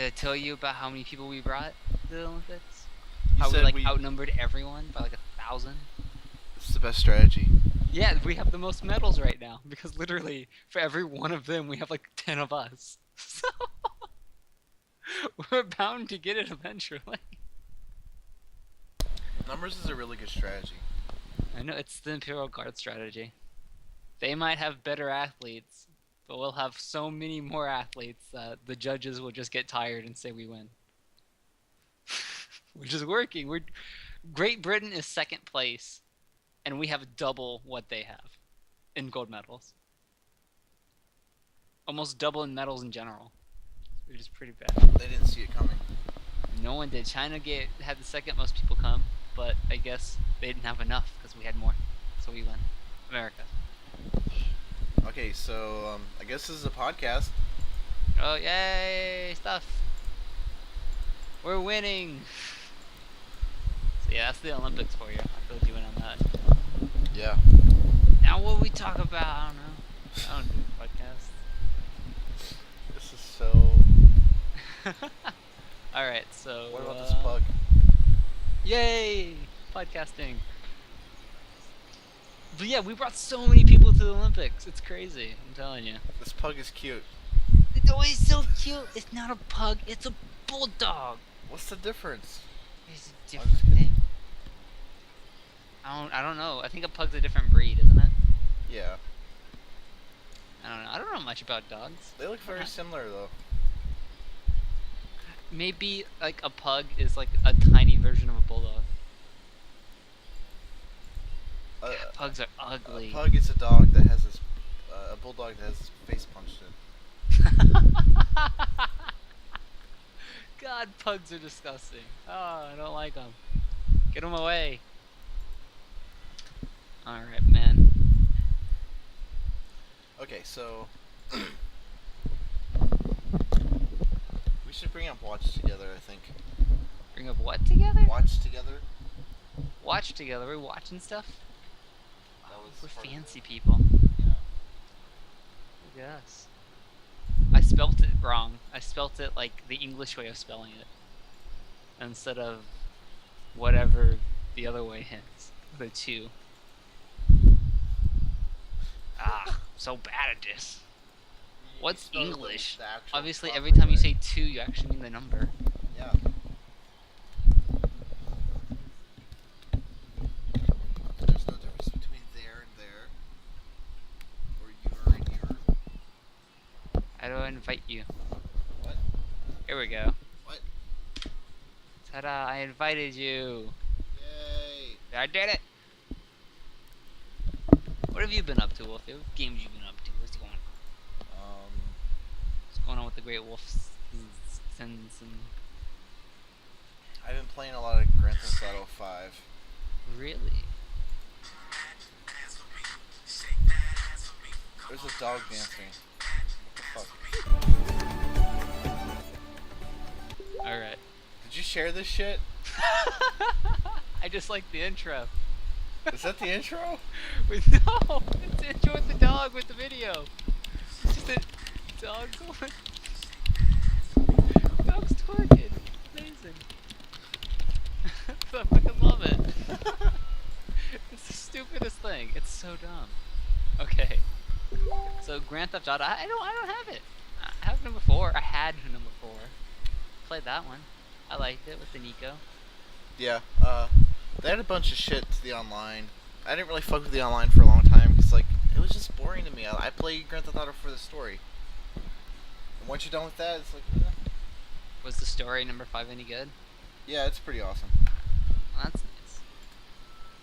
Did I tell you about how many people we brought to the Olympics? You How we said outnumbered everyone by 1,000? it's the best strategy. Yeah, we have the most medals right now because literally for every one of them we have 10 of us. So we're bound to get it eventually. Numbers is a really good strategy. I know it's the Imperial Guard strategy. They might have better athletes, but we'll have so many more athletes that the judges will just get tired and say we win. Which is working. Great Britain is second place, and we have double what they have in gold medals. Almost double in medals in general, which is pretty bad. They didn't see it coming. No one did. China had the second most people come, but I guess they didn't have enough because we had more, so we won. America. Okay, so I guess this is a podcast. Oh yay! Stuff. We're winning. So yeah, that's the Olympics for you. I filled you in on that. Yeah. Now what we talk about? I don't know. I don't do podcasts. This is so. All right, so. What about this pug? Yay! Podcasting. But yeah, we brought so many people to the Olympics. It's crazy. I'm telling you. This pug is cute. Oh, he's so cute. It's not a pug. It's a bulldog. What's the difference? It's a different thing. I don't know. I think a pug's a different breed, isn't it? Yeah. I don't know. I don't know much about dogs. They look very similar though. Maybe a pug is a tiny version of a bulldog. Pugs are ugly. A pug is a dog that has his, a bulldog that has his face punched in. God, pugs are disgusting. Oh, I don't like them. Get them away. Alright, man. Okay, so we should bring up Watch Together, I think. Bring up what together? Watch Together? Watch together. We're watching stuff? We're part of fancy it. people. Yeah. Look at us. I spelt it wrong. I spelt it like the English way of spelling it. Instead of whatever the other way is. The two. So bad at this. What's spelled it English? the actual Obviously, proper every time you way. say two, you actually mean the number. Yeah. There's no difference between there and there. Or you're and you're. How do I invite you? What? Here we go. What? Ta-da, I invited you. Yay! I did it! What have you been up to, Wolfie? What games you been up to? What's going on? What's going on with the Great Wolf Sins and... I've been playing a lot of Grand Theft Auto 5. Really? There's a dog dancing. What the fuck? Alright. Did you share this shit? I just like the intro. Is that the intro? No! It's the intro with the dog with the video. It's just a dog going... Dog's twerking. Amazing. I fucking love it. It's the stupidest thing. It's so dumb. Okay. So Grand Theft Auto, I don't have it. I have number 4. I had number 4. Played that one. I liked it with the Nico. Yeah, they had a bunch of shit to the online. I didn't really fuck with the online for a long time because, it was just boring to me. I played Grand Theft Auto for the story. And once you're done with that, it's Was the story number 5 any good? yeah, it's pretty awesome. Well, that's nice.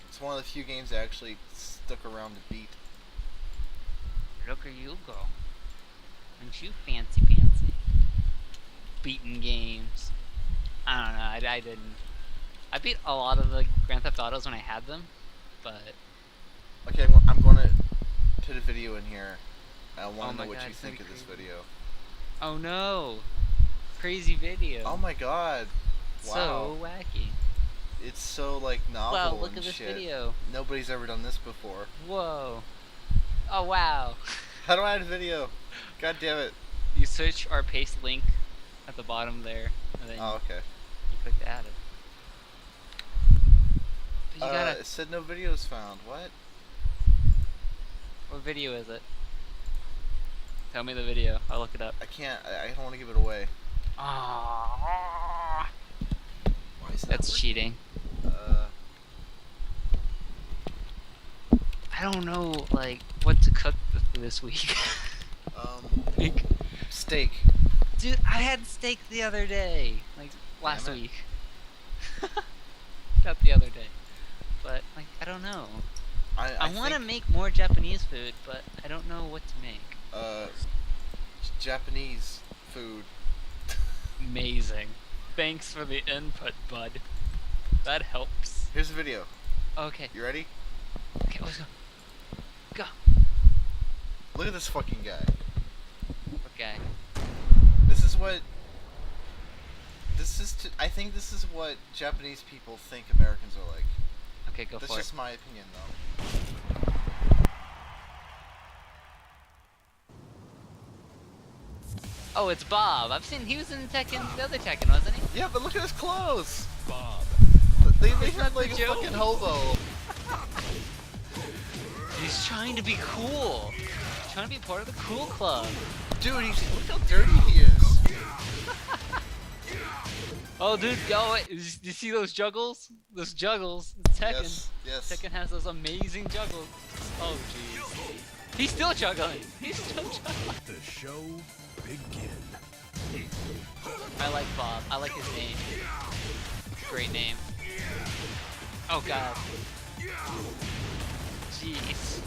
It's one of the few games that actually stuck around to beat. Look where you go. Aren't you fancy pantsy? Beating games. I don't know, I didn't. I beat a lot of the Grand Theft Autos when I had them, but... Okay, I'm going to put a video in here. I want to know what you think of this video. Oh no! Crazy video. Oh my god. Wow. So wacky. It's so, novel Wow, look and at this shit. video. Nobody's ever done this before. Whoa. Oh wow. How do I add a video? God damn it. You search or paste link at the bottom there, and then Oh, okay. you click to add it. But you gotta. It said no videos found. What? What video is it? Tell me the video. I'll look it up. I can't. I don't want to give it away. Ah, Why is that? that's cheating. I don't know, like, what to cook this week. Like, Steak. dude, I had steak the other day, like last Damn it. week. Not the other day, but like I don't know. I want to think, make more Japanese food, but I don't know what to make. Japanese food. Amazing. Thanks for the input, bud. That helps. Here's the video. Okay. You ready? Okay, let's go. Go. Look at this fucking guy. Okay. This is what. I think this is what Japanese people think Americans are like. Okay, go That's for just it. my opinion, though. Oh, it's Bob. I've seen he was in Tekken, the other Tekken, wasn't he? Yeah, but look at his clothes. Bob. They Isn't him that the like a joke? fucking hobo. He's trying to be cool. He's trying to be part of the cool club. Dude, look how dirty he is. Oh, dude, yo, wait, you see those juggles? Those juggles. Tekken. Yes. Tekken has those amazing juggles. Oh, jeez. He's still juggling. He's still juggling. The show begin. I like Bob. I like his name. Great name. Oh, God. Jeez.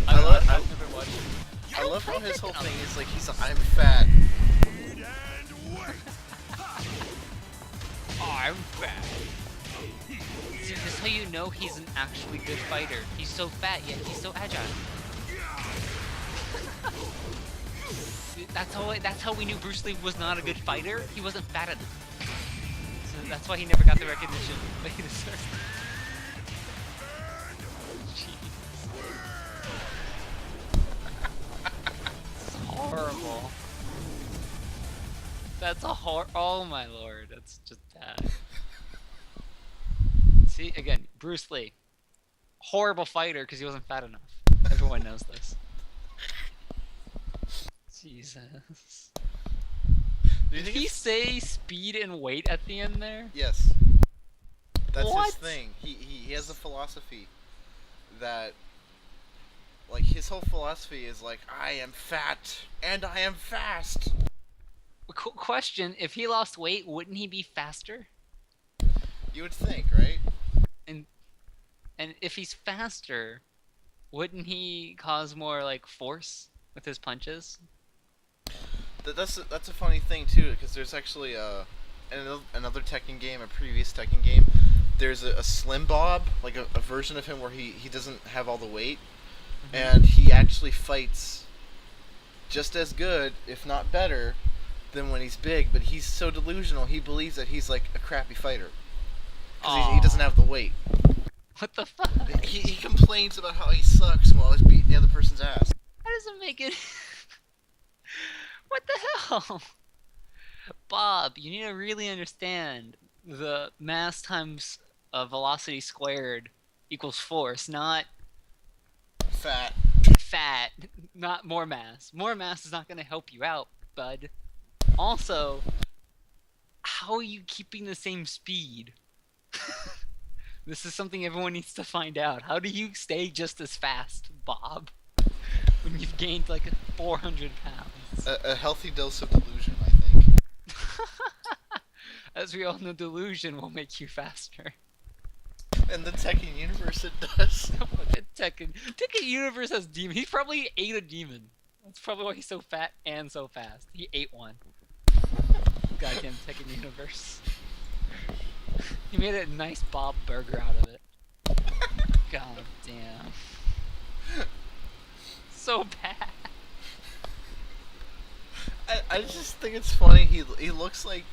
I love- I've never watched it. I love how his whole thing is like he's I'm fat. Oh, I'm fat. See, this is how you know he's an actually good fighter. He's so fat, yet he's so agile. That's how we knew Bruce Lee was not a good fighter. He wasn't fat enough. So that's why he never got the recognition that he deserved. Jeez. It's horrible. That's a oh my lord, that's just bad. See, again, Bruce Lee. Horrible fighter because he wasn't fat enough. Everyone knows this. Jesus. Do you Did think he it's- say speed and weight at the end there? Yes. That's What? his thing. He has a philosophy that, like, his whole philosophy is like, I am fat and I am fast. Question, if he lost weight, wouldn't he be faster? You would think, right? And if he's faster, wouldn't he cause more like force with his punches? That's a funny thing too, because there's actually another Tekken game, a previous Tekken game. There's a Slim Bob, like a version of him where he doesn't have all the weight, and he actually fights just as good, if not better, than when he's big. But he's so delusional, he believes that he's like a crappy fighter because he doesn't have the weight. What the fuck? He complains about how he sucks while he's beating the other person's ass. How does it make it? What the hell? Bob, you need to really understand the mass times velocity squared equals force, not Fat. fat, not more mass. More mass is not going to help you out, bud. Also, how are you keeping the same speed? This is something everyone needs to find out. How do you stay just as fast, Bob, when you've gained like 400 pounds? A healthy dose of delusion, I think. As we all know, delusion will make you faster. In the Tekken universe, it does. Tekken Universe has demon. He probably ate a demon. That's probably why he's so fat and so fast. He ate one. Goddamn Tekken Universe. He made a nice Bob burger out of it. God damn. So bad. I just think it's funny. He looks like,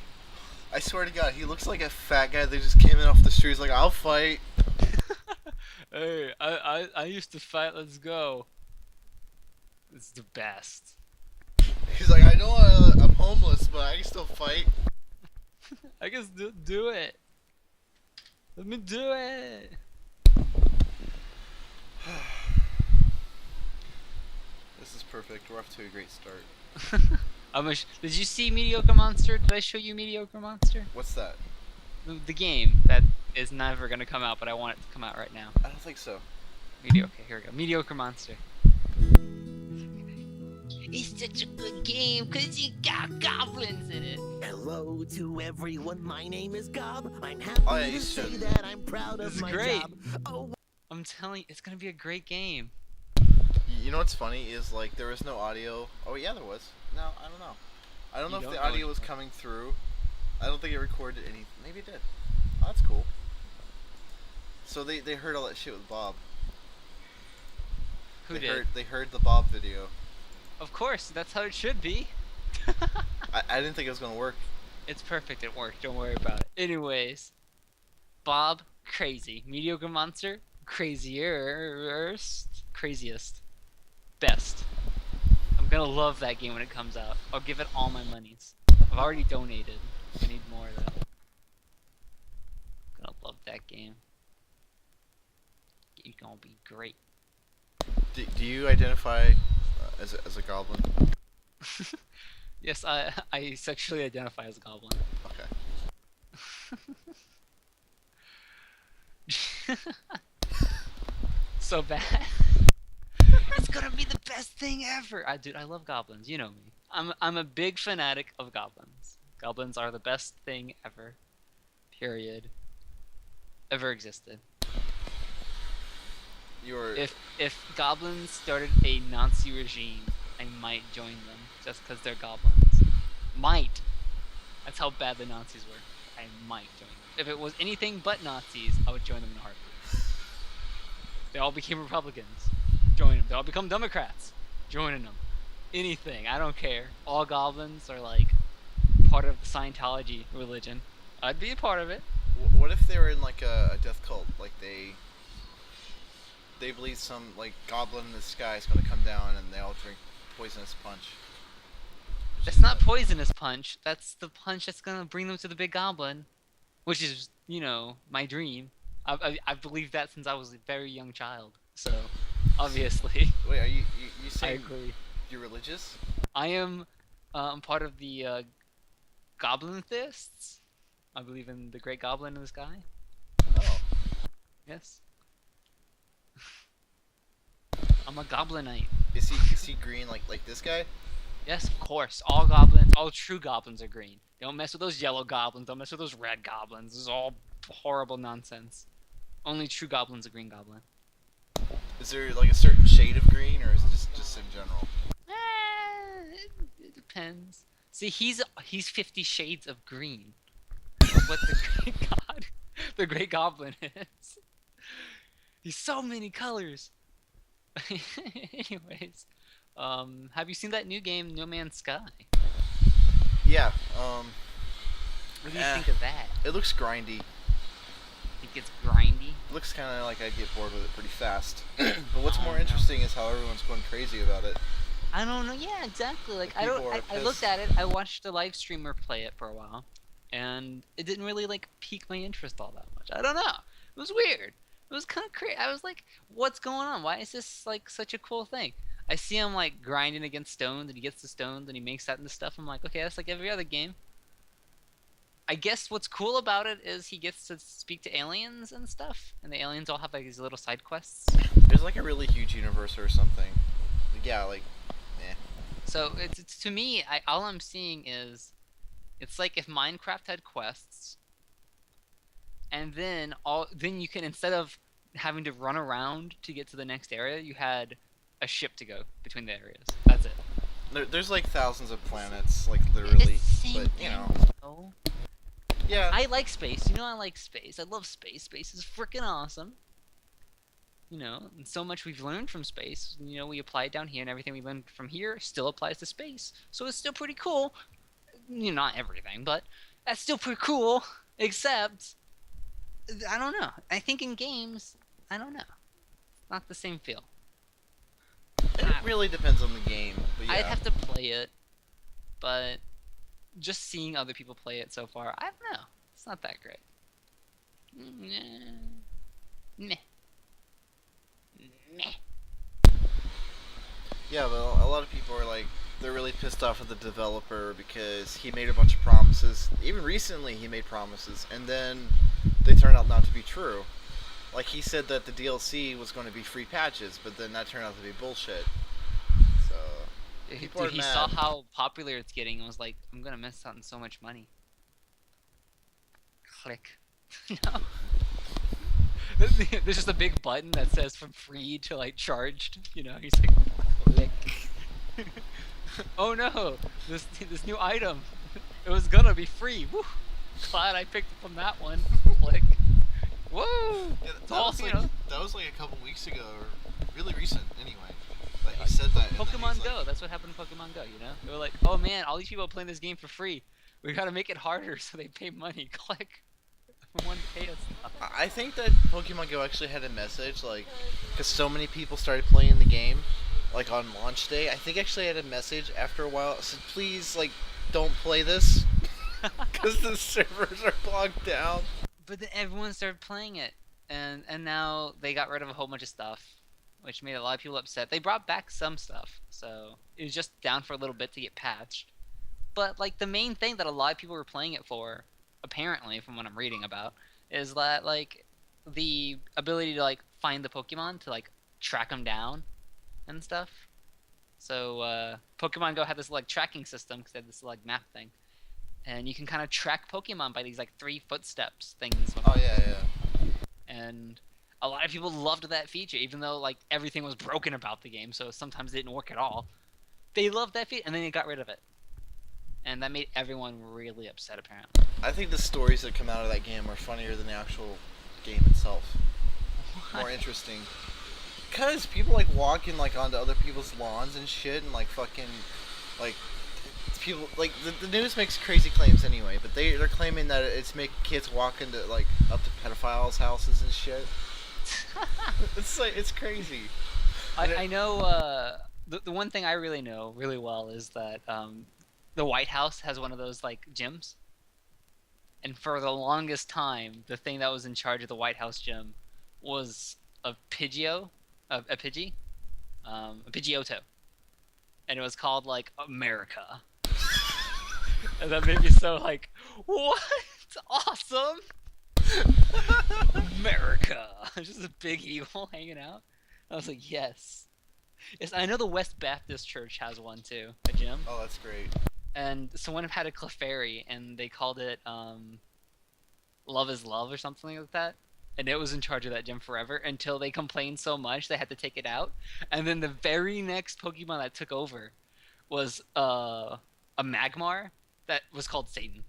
I swear to God, he looks like a fat guy that just came in off the street. He's like, I'll fight. Hey, I used to fight. Let's go. It's the best. He's like, I know a homeless, but I can still fight. I guess do it. Let me do it. This is perfect. We're off to a great start. Did you see Mediocre Monster? Did I show you Mediocre Monster? What's that? The game that is never gonna come out, but I want it to come out right now. I don't think so. Mediocre. Here we go. Mediocre Monster. It's such a good game because you got goblins in it. Hello to everyone, my name is Gob. I'm happy Oh, yeah, to you say should. that I'm proud This of is my great. job. Oh, I'm telling you, it's gonna be a great game. You know what's funny is like there was no audio. Oh yeah, there was. No, I don't know. I don't know if the audio was coming through. I don't think it recorded any. Maybe it did. Oh, that's cool. So they heard all that shit with Bob. Who did? They heard the Bob video. Of course, that's how it should be. I didn't think it was gonna work. It's perfect. It worked. Don't worry about it. Anyways, Bob, crazy. Mediocre Monster, craziest, best. I'm gonna love that game when it comes out. I'll give it all my monies. I've already donated. I need more of that. Gonna love that game. It's gonna be great. Do you identify as a goblin? Yes, I sexually identify as a goblin. Okay. So bad. It's gonna be the best thing ever. Dude, I love goblins. You know me. I'm a big fanatic of goblins. Goblins are the best thing ever. Period. Ever existed. If goblins started a Nazi regime, I might join them just because they're goblins. Might. That's how bad the Nazis were. I might join them. If it was anything but Nazis, I would join them in a heartbeat. They all became Republicans. Join them. They all become Democrats. Joining them. Anything. I don't care. All goblins are like part of the Scientology religion. I'd be a part of it. What if they were in like a death cult? Like they believe some like goblin in the sky is gonna come down and they all drink poisonous punch. That's not poisonous punch. That's the punch that's gonna bring them to the big goblin, which is, you know, my dream. I've believed that since I was a very young child. So, obviously, Wait, are you I saying agree. you're religious? I am part of the Goblin Fists. I believe in the Great Goblin in the sky. Oh. Yes. I'm a Goblinite. Is he green like this guy? Yes, of course. All goblins, all true goblins are green. Don't mess with those yellow goblins. Don't mess with those red goblins. This is all horrible nonsense. Only true goblin's a green goblin. Is there like a certain shade of green, or is it just in general? It depends. See, he's 50 shades of green. That's what the great goblin is. He's so many colors. Anyways, have you seen that new game, No Man's Sky? Yeah. What do you think of that? It looks grindy. Think it's grindy? It looks kind of like I'd get bored with it pretty fast. But what's more No. interesting is how everyone's going crazy about it. I don't know. Yeah, exactly. Like The people are I looked pissed. at it. I watched a live streamer play it for a while, and it didn't really like pique my interest all that much. I don't know. It was weird. It was kind of crazy. I was like, "What's going on? Why is this like such a cool thing?" I see him like grinding against stones, and he gets the stones, and he makes that into stuff. I'm like, okay, that's like every other game. I guess what's cool about it is he gets to speak to aliens and stuff, and the aliens all have like these little side quests. There's like a really huge universe or something. Yeah, like, eh. So it's to me, all I'm seeing is, it's like if Minecraft had quests, and then you can, instead of having to run around to get to the next area, you had a ship to go between the areas. That's it. There's like thousands of planets, like literally. It's the same But thing. you know, though. yeah. I like space. You know, I like space. I love space. Space is freaking awesome. You know, and so much we've learned from space. You know, we apply it down here, and everything we learned from here still applies to space. So it's still pretty cool. You know, not everything, but that's still pretty cool. Except, I don't know. I think in games, I don't know. Not the same feel. It really depends on the game. But yeah. I'd have to play it, but just seeing other people play it so far, I don't know. It's not that great. Meh. Meh. Yeah, but a lot of people are like, they're really pissed off at the developer because he made a bunch of promises. Even recently, he made promises, and then they turned out not to be true. Like, he said that the DLC was going to be free patches, but then that turned out to be bullshit. So, people Dude, are he mad. saw how popular it's getting and was like, I'm gonna miss out on so much money. Click. No. There's just a big button that says from free to like charged. You know, he's like, click. Oh no, this new item. It was gonna be free. Woo! Glad I picked it from that one. Click. Woo! Yeah, It's all, you know. that was like a couple weeks ago, or really recent anyway. Like, he said that. and then Pokemon he's Go. like- That's what happened in Pokemon Go. You know, they were like, oh man, all these people are playing this game for free. We gotta make it harder so they pay money. Click. One pay us. I think that Pokemon Go actually had a message, like, because so many people started playing the game, like on launch day. I think actually had a message after a while. It said, please, like, don't play this, because the servers are bogged down. But then everyone started playing it, and now they got rid of a whole bunch of stuff, which made a lot of people upset. They brought back some stuff, so it was just down for a little bit to get patched. But like the main thing that a lot of people were playing it for, apparently, from what I'm reading about, is that like the ability to like find the Pokemon to like track them down and stuff. So Pokemon Go had this like tracking system because they had this like map thing, and you can kind of track Pokemon by these like 3 footsteps things. Oh, yeah. And a lot of people loved that feature, even though like everything was broken about the game, so sometimes it didn't work at all. They loved that feature, and then they got rid of it, and that made everyone really upset. Apparently, I think the stories that come out of that game are funnier than the actual game itself. More interesting. Because people, like, walking, like, onto other people's lawns and shit, and, like, fucking, like, people, like, the news makes crazy claims anyway, but they're claiming that it's making kids walk into, like, up to pedophiles' houses and shit. It's, like, it's crazy. I know the one thing I really know really well is that the White House has one of those like gyms, and for the longest time, the thing that was in charge of the White House gym was a Pidgeot, a Pidgeotto, and it was called like America, and that made me so like, what? Awesome! America! Just a big eagle hanging out. I was like, yes. Yes, I know the West Baptist Church has one too, a gym. Oh, that's great. And someone had a Clefairy, and they called it Love is Love or something like that. And it was in charge of that gym forever until they complained so much they had to take it out. And then the very next Pokemon that took over was a Magmar that was called Satan.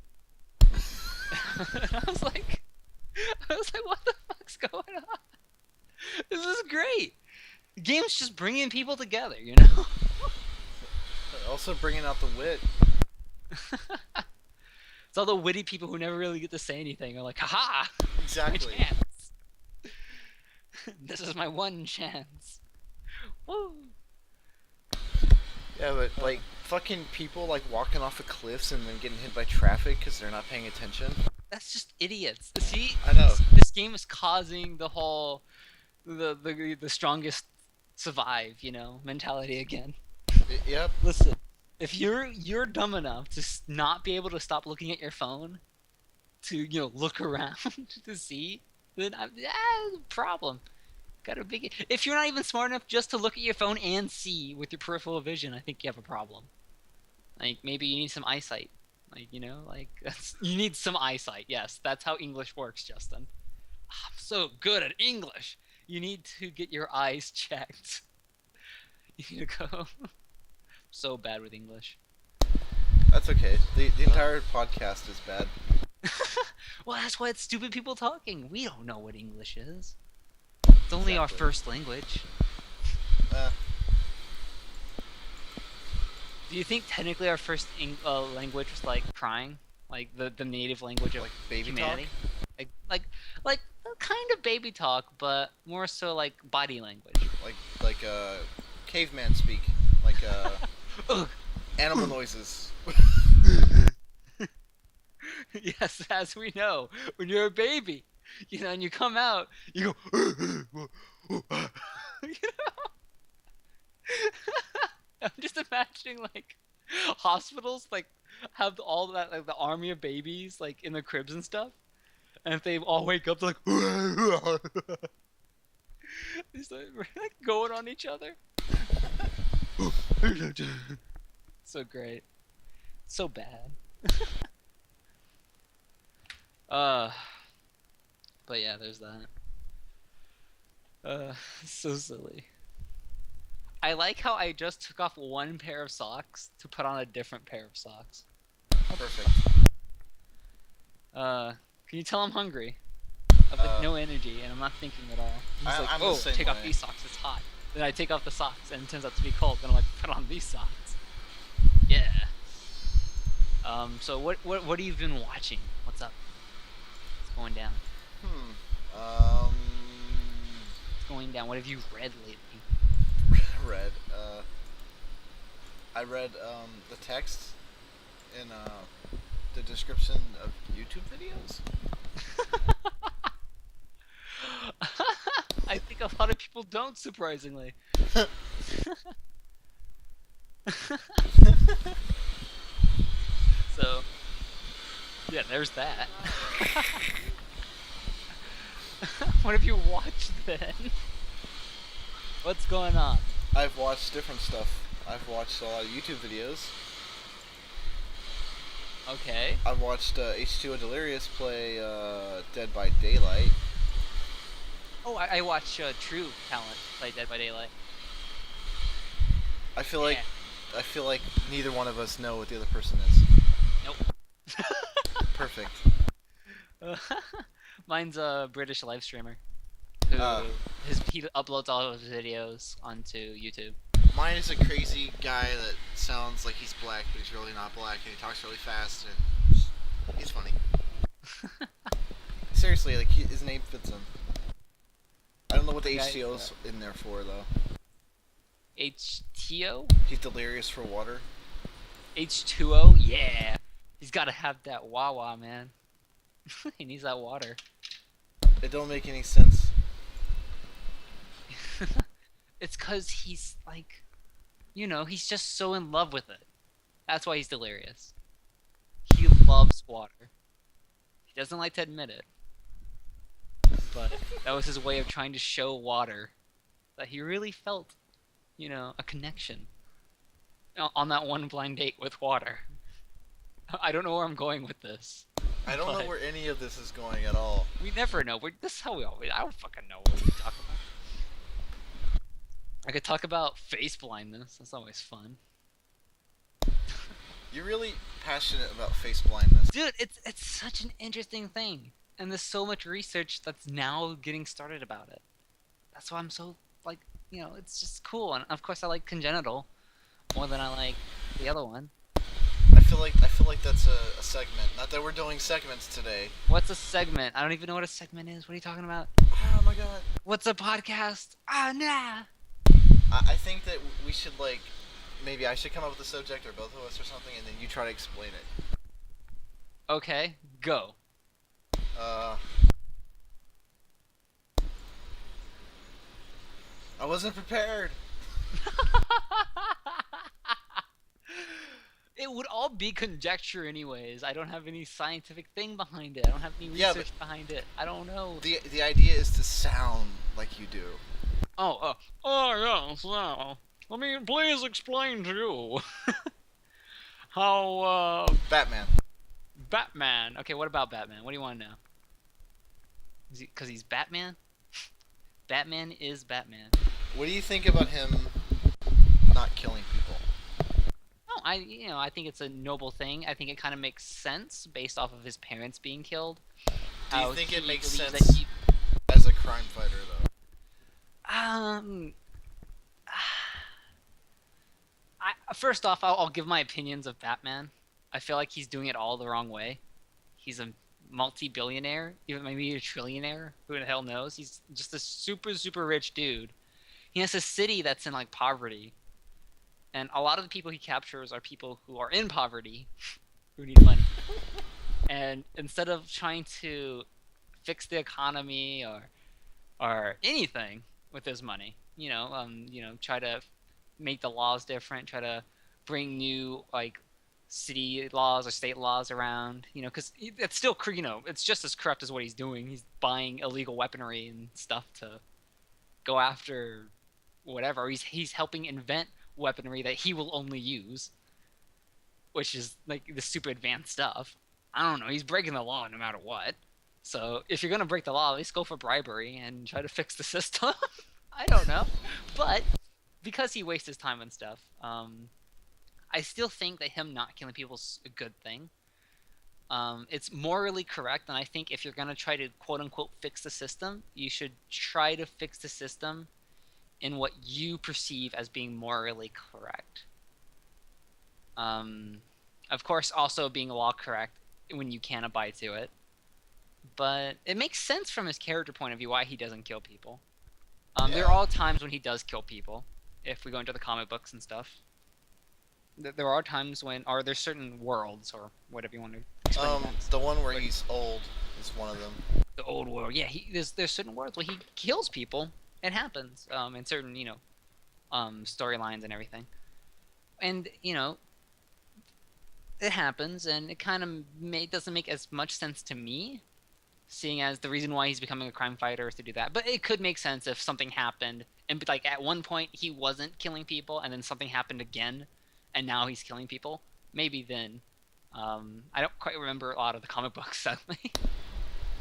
And I was like, what the fuck's going on? This is great. The game's just bringing people together, you know? Also bringing out the wit. It's all the witty people who never really get to say anything are like, haha! Exactly. My chance. This is my one chance. Woo! Yeah, but, like, fucking people, like, walking off of cliffs and then getting hit by traffic because they're not paying attention. That's just idiots. See, I know. This game is causing the whole the strongest survive, you know, mentality again. Yep. Listen, if you're dumb enough to not be able to stop looking at your phone, to look around to see, then problem. Got a big. If you're not even smart enough just to look at your phone and see with your peripheral vision, I think you have a problem. Like maybe you need some eyesight. Like you need some eyesight. Yes, that's how English works, Justin. I'm so good at English. You need to get your eyes checked. You need to go. So bad with English. That's okay. The entire podcast is bad. Well, that's why it's stupid people talking. We don't know what English is. It's only our Exactly. first language. Do you think technically our first language was like crying, like the native language of Like baby humanity? Like kind of baby talk, but more so like body language. Like caveman speak. Like Ugh. animal noises. Yes, as we know, when you're a baby, and you come out, you go, you know? I'm just imagining like hospitals like have all that like the army of babies like in the cribs and stuff, and if they all wake up, they're like, He's like going on each other. So great, so bad. uh, but yeah, there's that. So silly. I like how I just took off one pair of socks to put on a different pair of socks. Perfect. Can you tell I'm hungry? I've like no energy and I'm not thinking at all. I'm just like, I'm the oh, same take off way. these socks, it's hot. Then I take off the socks and it turns out to be cold. Then I'm like, put on these socks. Yeah. So what have you been watching? What's up? What's going down? What's going down? What have you read lately? Read. I read the text in the description of YouTube videos. I think a lot of people don't, surprisingly. So, yeah, there's that. What have you watched then? What's going on? I've watched different stuff. I've watched a lot of YouTube videos. Okay. I've watched H2O Delirious play Dead by Daylight. Oh, I watch True Talent play Dead by Daylight. I feel Yeah. like neither one of us know what the other person is. Nope. Perfect. Mine's a British live streamer who he uploads all of his videos onto YouTube. Mine is a crazy guy that sounds like he's black, but he's really not black, and he talks really fast, and he's funny. Seriously, like his name fits him. I don't know what the Yeah, HTO's in there for though. HTO? He's delirious for water. H2O? Yeah. He's gotta have that Wawa, man. He needs that water. It don't make any sense. It's cause he's like, he's just so in love with it. That's why he's delirious. He loves water. He doesn't like to admit it. But that was his way of trying to show water that he really felt, a connection on that one blind date with water. I don't know where I'm going with this. I don't know But- where any of this is going at all. We never know. This is how we always. I don't fucking know what we talk about. I could talk about face blindness. That's always fun. You're really passionate about face blindness. Dude, it's such an interesting thing. And there's so much research that's now getting started about it. That's why I'm so, like, it's just cool. And of course I like congenital more than I like the other one. I feel like that's a segment. Not that we're doing segments today. What's a segment? I don't even know what a segment is. What are you talking about? Oh my god. What's a podcast? Ah, nah. I think that we should maybe I should come up with a subject or both of us or something, and then you try to explain it. Okay, go. I wasn't prepared. It would all be conjecture anyways. I don't have any scientific thing behind it. I don't have any Yeah, research behind it. I don't know. The idea is to sound like you do. Oh, yes, now. Let me please explain to you how, Batman. Batman. Okay, what about Batman? What do you want to know? Is he, 'cause he's Batman? Batman is Batman. What do you think about him not killing people? No, I think it's a noble thing. I think it kind of makes sense based off of his parents being killed. Do you How think it he makes believes sense that he- as a crime fighter though? First off, I'll give my opinions of Batman. I feel like he's doing it all the wrong way. He's a multi-billionaire, even maybe a trillionaire. Who the hell knows? He's just a super, super rich dude. He has a city that's in like poverty, and a lot of the people he captures are people who are in poverty, who need money. And instead of trying to fix the economy or anything with his money, try to make the laws different, try to bring new like city laws or state laws around, because it's still, it's just as corrupt as what he's doing. He's buying illegal weaponry and stuff to go after whatever. He's helping invent weaponry that he will only use, which is like the super advanced stuff. I don't know. He's breaking the law no matter what. So if you're gonna break the law, at least go for bribery and try to fix the system. I don't know, but because he wastes his time and stuff, I still think that him not killing people is a good thing. It's morally correct, and I think if you're gonna try to quote unquote fix the system, you should try to fix the system in what you perceive as being morally correct. Of course, also being law correct when you can abide to it. But it makes sense from his character point of view why he doesn't kill people. There are all times when he does kill people, if we go into the comic books and stuff. There are times when, or there's certain worlds, or whatever you want to explain. The one where he's old is one of them. The old world, yeah. There's certain worlds where he kills people. It happens in certain, storylines and everything. And, it happens, and it kind of doesn't make as much sense to me, seeing as the reason why he's becoming a crime fighter is to do that. But it could make sense if something happened, and like at one point he wasn't killing people, and then something happened again, and now he's killing people. Maybe then. I don't quite remember a lot of the comic books, sadly.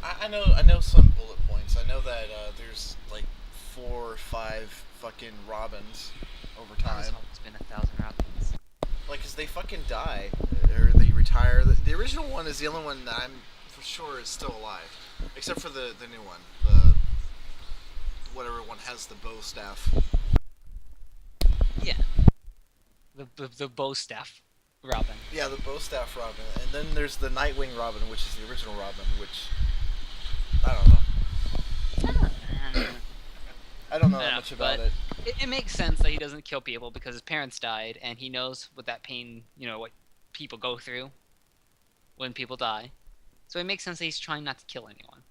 I know some bullet points. I know that there's like 4 or 5 fucking Robins over time. There's always been 1,000 Robins. Like, 'cause they fucking die, or they retire. The original one is the only one that I'm for sure is still alive, except for the new one, the whatever one has the bow staff. Yeah. The bow staff Robin. Yeah, the bow staff Robin, and then there's the Nightwing Robin, which is the original Robin, which I don't know. I don't know that much about it. It makes sense that he doesn't kill people because his parents died, and he knows what that pain, what people go through when people die. So it makes sense that he's trying not to kill anyone.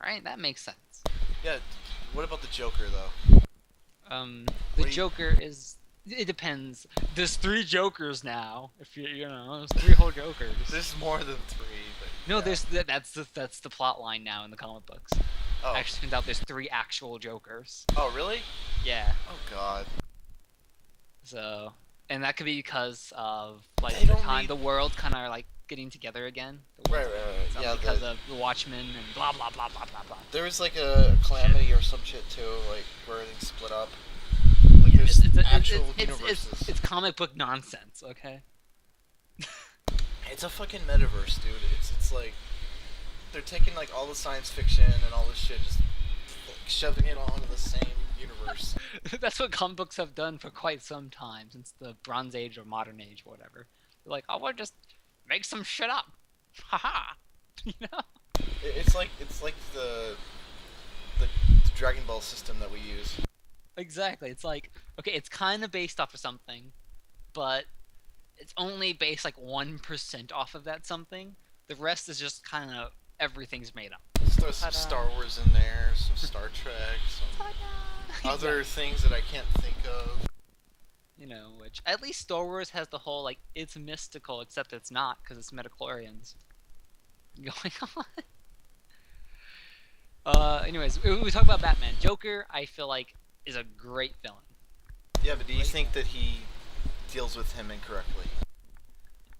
Right? That makes sense. Yeah. What about the Joker, though? The Joker is... It depends. There's 3 Jokers now. If there's 3 whole Jokers. There's more than 3. But No, yeah. that's the plot line now in the comic books. Oh. Actually, turns out there's 3 actual Jokers. Oh, really? Yeah. Oh, God. So, and that could be because of like They the don't time need- the world kind of like getting together again. Right. Yeah, Because of the Watchmen and blah blah blah blah blah blah. there was like a calamity or some shit too, like where everything split up. Like Yeah, there's it's actual universes. it's comic book nonsense. Okay. It's a fucking metaverse, dude. It's like they're taking like all the science fiction and all this shit, just like, shoving it all into the same universe. That's what comic books have done for quite some time, since the Bronze Age or Modern Age, or whatever. They're like, oh, we'll just make some shit up. Haha. It's like the Dragon Ball system that we use. Exactly. It's like, okay, it's kind of based off of something, but it's only based like 1% off of that something. The rest is just kind of everything's made up. Let's throw some Ta-da. Star Wars in there, some Star Trek, some other things that I can't think of. Which at least Star Wars has the whole like it's mystical, except it's not because it's midichlorians going on. Anyways, we talk about Batman. Joker, I feel like is a great villain. Yeah, but do you think that he deals with him incorrectly?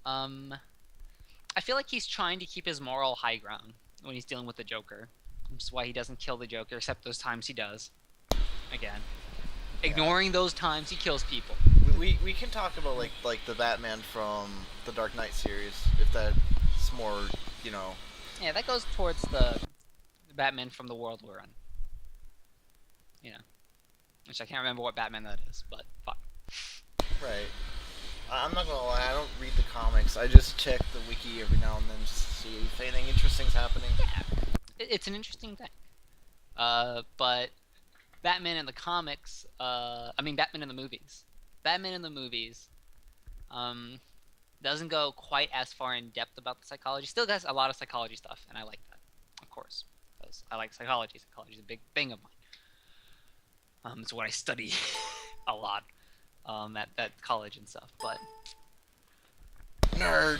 I feel like he's trying to keep his moral high ground when he's dealing with the Joker. Which is why he doesn't kill the Joker, except those times he does. Again. Ignoring those times he kills people. We can talk about like the Batman from the Dark Knight series, if that's more, Yeah, that goes towards the Batman from the world we're in. Which I can't remember what Batman that is, but fuck. Right. I'm not gonna lie, I don't read the comics. I just check the wiki every now and then just to see if anything interesting's happening. Yeah, it's an interesting thing. But Batman in the comics, Batman in the movies. Batman in the movies, Doesn't go quite as far in depth about the psychology. Still has a lot of psychology stuff, and I like that, of course, because I like psychology. Psychology is a big thing of mine. It's what I study a lot at college and stuff. But Nerd.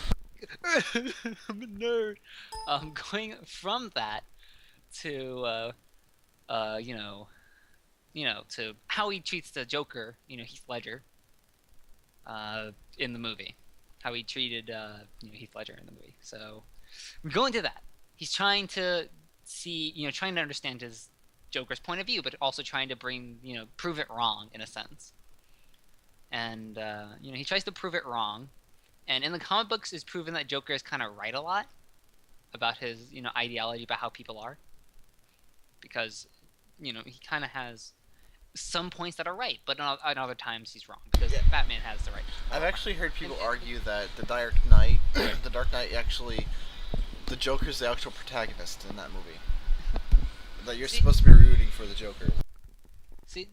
I'm a nerd. Going from that to to how he treats the Joker, Heath Ledger, in the movie, how he treated Heath Ledger in the movie. So we're going to that. He's trying to trying to understand his Joker's point of view, but also trying to prove it wrong in a sense. And he tries to prove it wrong. And in the comic books, it's proven that Joker is kind of right a lot about his, ideology about how people are. Because, he kind of has some points that are right, but on other times he's wrong. Because Batman has the right. I've actually heard people argue that the Dark Knight actually, the Joker's the actual protagonist in that movie. That you're supposed to be rooting for the Joker. See,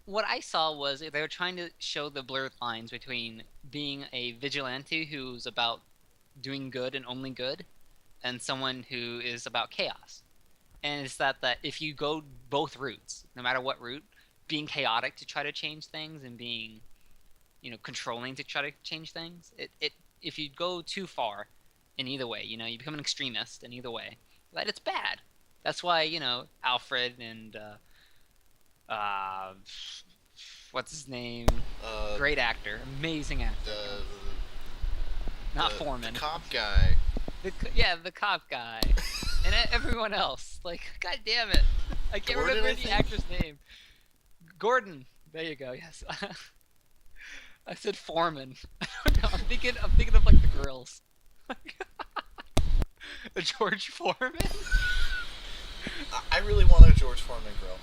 what I saw was they were trying to show the blurred lines between being a vigilante who's about doing good and only good, and someone who is about chaos. And it's that if you go both routes, no matter what route, being chaotic to try to change things and being, controlling to try to change things, if you go too far in either way, you become an extremist in either way, that it's bad. That's why, Alfred and what's his name? Great actor, amazing actor. Not Foreman. The cop guy. The cop guy, and everyone else. Like, god damn it, I can't remember the actor's name. Gordon. There you go. Yes. I said Foreman. I don't know. I'm thinking of like the grills. George Foreman. I really want a George Foreman grill.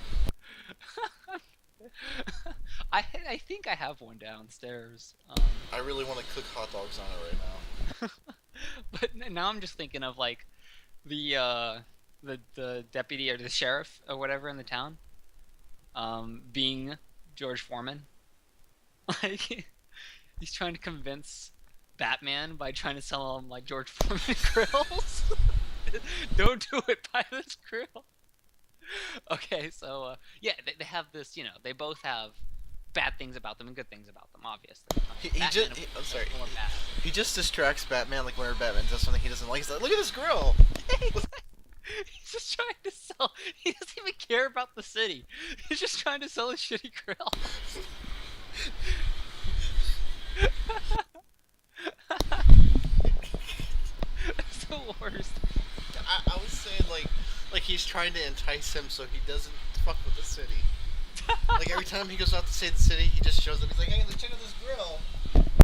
I think I have one downstairs. I really want to cook hot dogs on it right now. But now I'm just thinking of like the deputy or the sheriff or whatever in the town, being George Foreman. Like, he's trying to convince Batman by trying to sell him like George Foreman grills. Don't do it, buy this grill. Okay, so they have this, they both have bad things about them and good things about them, obviously. He just distracts Batman, like whenever Batman does something he doesn't like. He's like, look at this grill! He's just trying to sell, he doesn't even care about the city. He's just trying to sell a shitty grill. That's the worst. I would say like he's trying to entice him so he doesn't fuck with the city. Like every time he goes out to save the city, he just shows up. He's like, hey, let's check out this grill.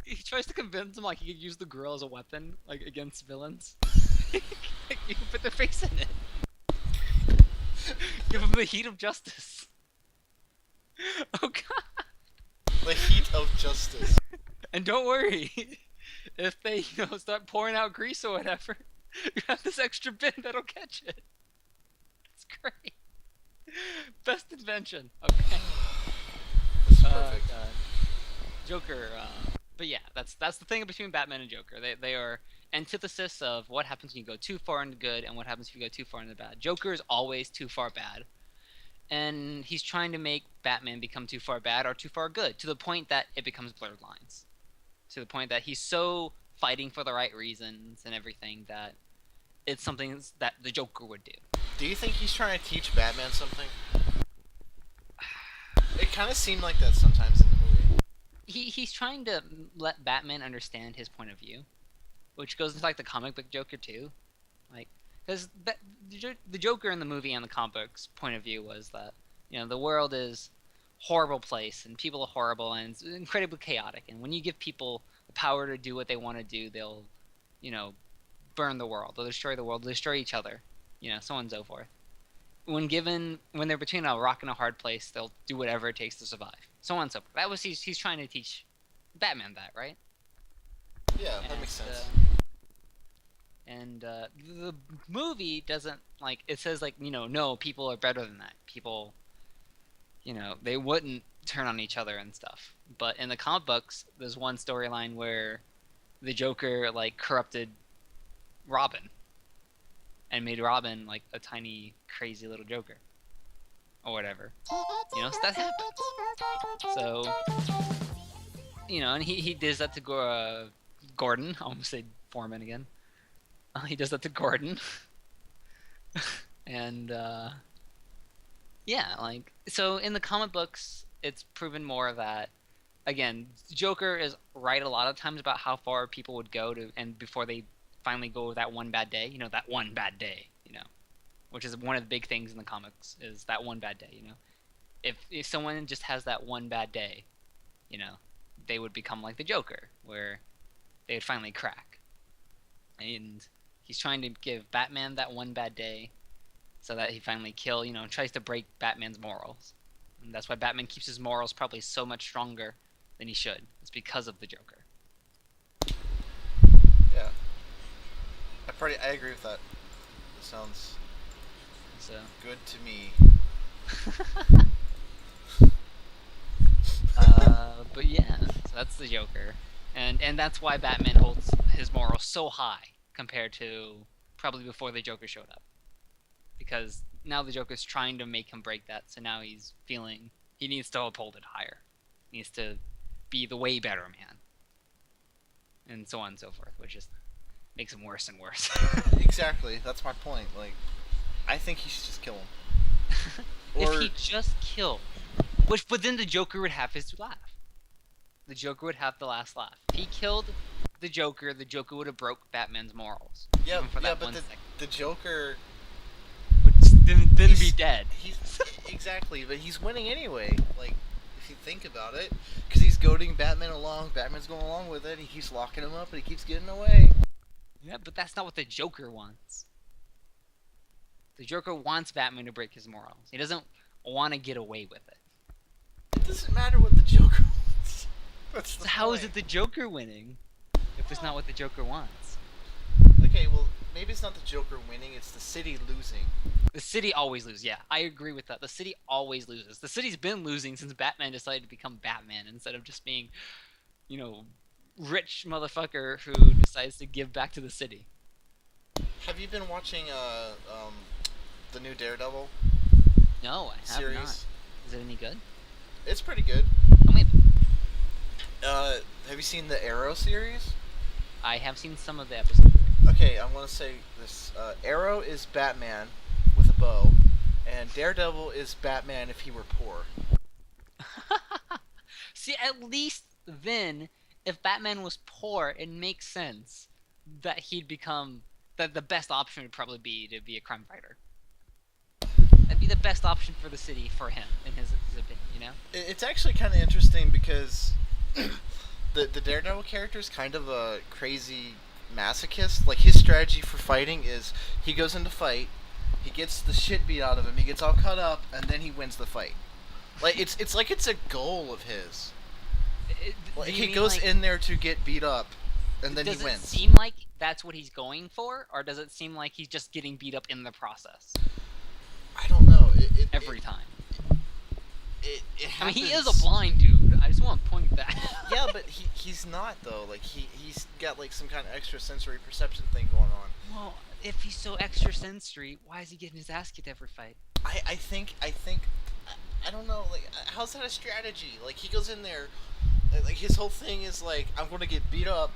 He tries to convince him like he could use the grill as a weapon, like against villains. You can put their face in it. Give him the heat of justice. Oh god. The heat of justice. And don't worry, if they start pouring out grease or whatever, you have this extra bin that'll catch it. It's great. Best invention. Okay. That's perfect. Joker. But yeah, that's the thing between Batman and Joker. They are antithesis of what happens when you go too far into good and what happens if you go too far into bad. Joker is always too far bad, and he's trying to make Batman become too far bad or too far good, to the point that it becomes blurred lines. To the point that he's so fighting for the right reasons and everything that it's something that the Joker would do. Do you think he's trying to teach Batman something? It kind of seemed like that sometimes in the movie. He's trying to let Batman understand his point of view, which goes into like the comic book Joker too, like because the Joker in the movie and the comic books point of view was that the world is a horrible place and people are horrible and it's incredibly chaotic, and when you give people the power to do what they want to do, they'll burn the world, they'll destroy the world, they'll destroy each other, so on and so forth. When they're between a rock and a hard place, they'll do whatever it takes to survive. So on and so forth. That was he's trying to teach Batman that, right? Yeah, that makes sense. The movie doesn't it says no, people are better than that. People, they wouldn't turn on each other and stuff. But in the comic books, there's one storyline where the Joker like corrupted Robin and made Robin like a tiny crazy little Joker or whatever. You know, so that happens. So, you know, and he does that to Gordon. I almost said Foreman again. He does that to Gordon. And yeah, like, so in the comic books, it's proven more that, again, Joker is right a lot of times about how far people would go to, and before they finally go that one bad day, you know, that one bad day, you know, which is one of the big things in the comics, is that one bad day, you know. If someone just has that one bad day, you know, they would become like the Joker, where they would finally crack. And he's trying to give Batman that one bad day so that he finally tries to break Batman's morals. And that's why Batman keeps his morals probably so much stronger than he should. It's because of the Joker. Yeah. I agree with that. It sounds So good to me. but yeah, so that's the Joker. And that's why Batman holds his morals so high compared to probably before the Joker showed up. Because now the Joker's trying to make him break that, so now he's feeling he needs to uphold it higher. He needs to be the way better man. And so on and so forth, which just makes him worse and worse. Exactly. That's my point. Like, I think he should just kill him. If he just killed, but then the Joker would have his laugh. The Joker would have the last laugh. If he killed the Joker would have broke Batman's morals. Yeah, even for yeah, that but 1 second. the Joker. Would then be dead. He's exactly, but he's winning anyway. Like, if you think about it, because he's goading Batman along. Batman's going along with it. He keeps locking him up, and he keeps getting away. Yeah, but that's not what the Joker wants. The Joker wants Batman to break his morals. He doesn't want to get away with it. It doesn't matter what the Joker wants. That's the So how is point. it the Joker winning if it's not what the Joker wants? Okay, well, maybe it's not the Joker winning. It's the city losing. The city always loses. Yeah, I agree with that. The city always loses. The city's been losing since Batman decided to become Batman instead of just being, rich motherfucker who decides to give back to the city. Have you been watching the new Daredevil No, I have series? not. Is it any good? It's pretty good. Tell me. Have you seen the Arrow series? I have seen some of the episodes. Okay, I'm gonna say this. Arrow is Batman with a bow, and Daredevil is Batman if he were poor. See, at least then, if Batman was poor, it makes sense that he'd become that the best option would probably be to be a crime fighter. That'd be the best option for the city for him, in his opinion, you know? It's actually kind of interesting because the Daredevil character is kind of a crazy masochist. Like, his strategy for fighting is he goes into fight, he gets the shit beat out of him, he gets all cut up, and then he wins the fight. Like, it's like it's a goal of his. Like, he goes in there to get beat up, and then he wins. Does it seem like that's what he's going for, or does it seem like he's just getting beat up in the process I don't know. every time? It I mean, happens. he is a blind dude. I just want to point that. Yeah, but he's not though. Like he's got like some kind of extrasensory perception thing going on. Well, if he's so extrasensory, why is he getting his ass kicked every fight? I think I don't know. Like, how's that a strategy? Like, he goes in there, like his whole thing is like, I'm gonna get beat up,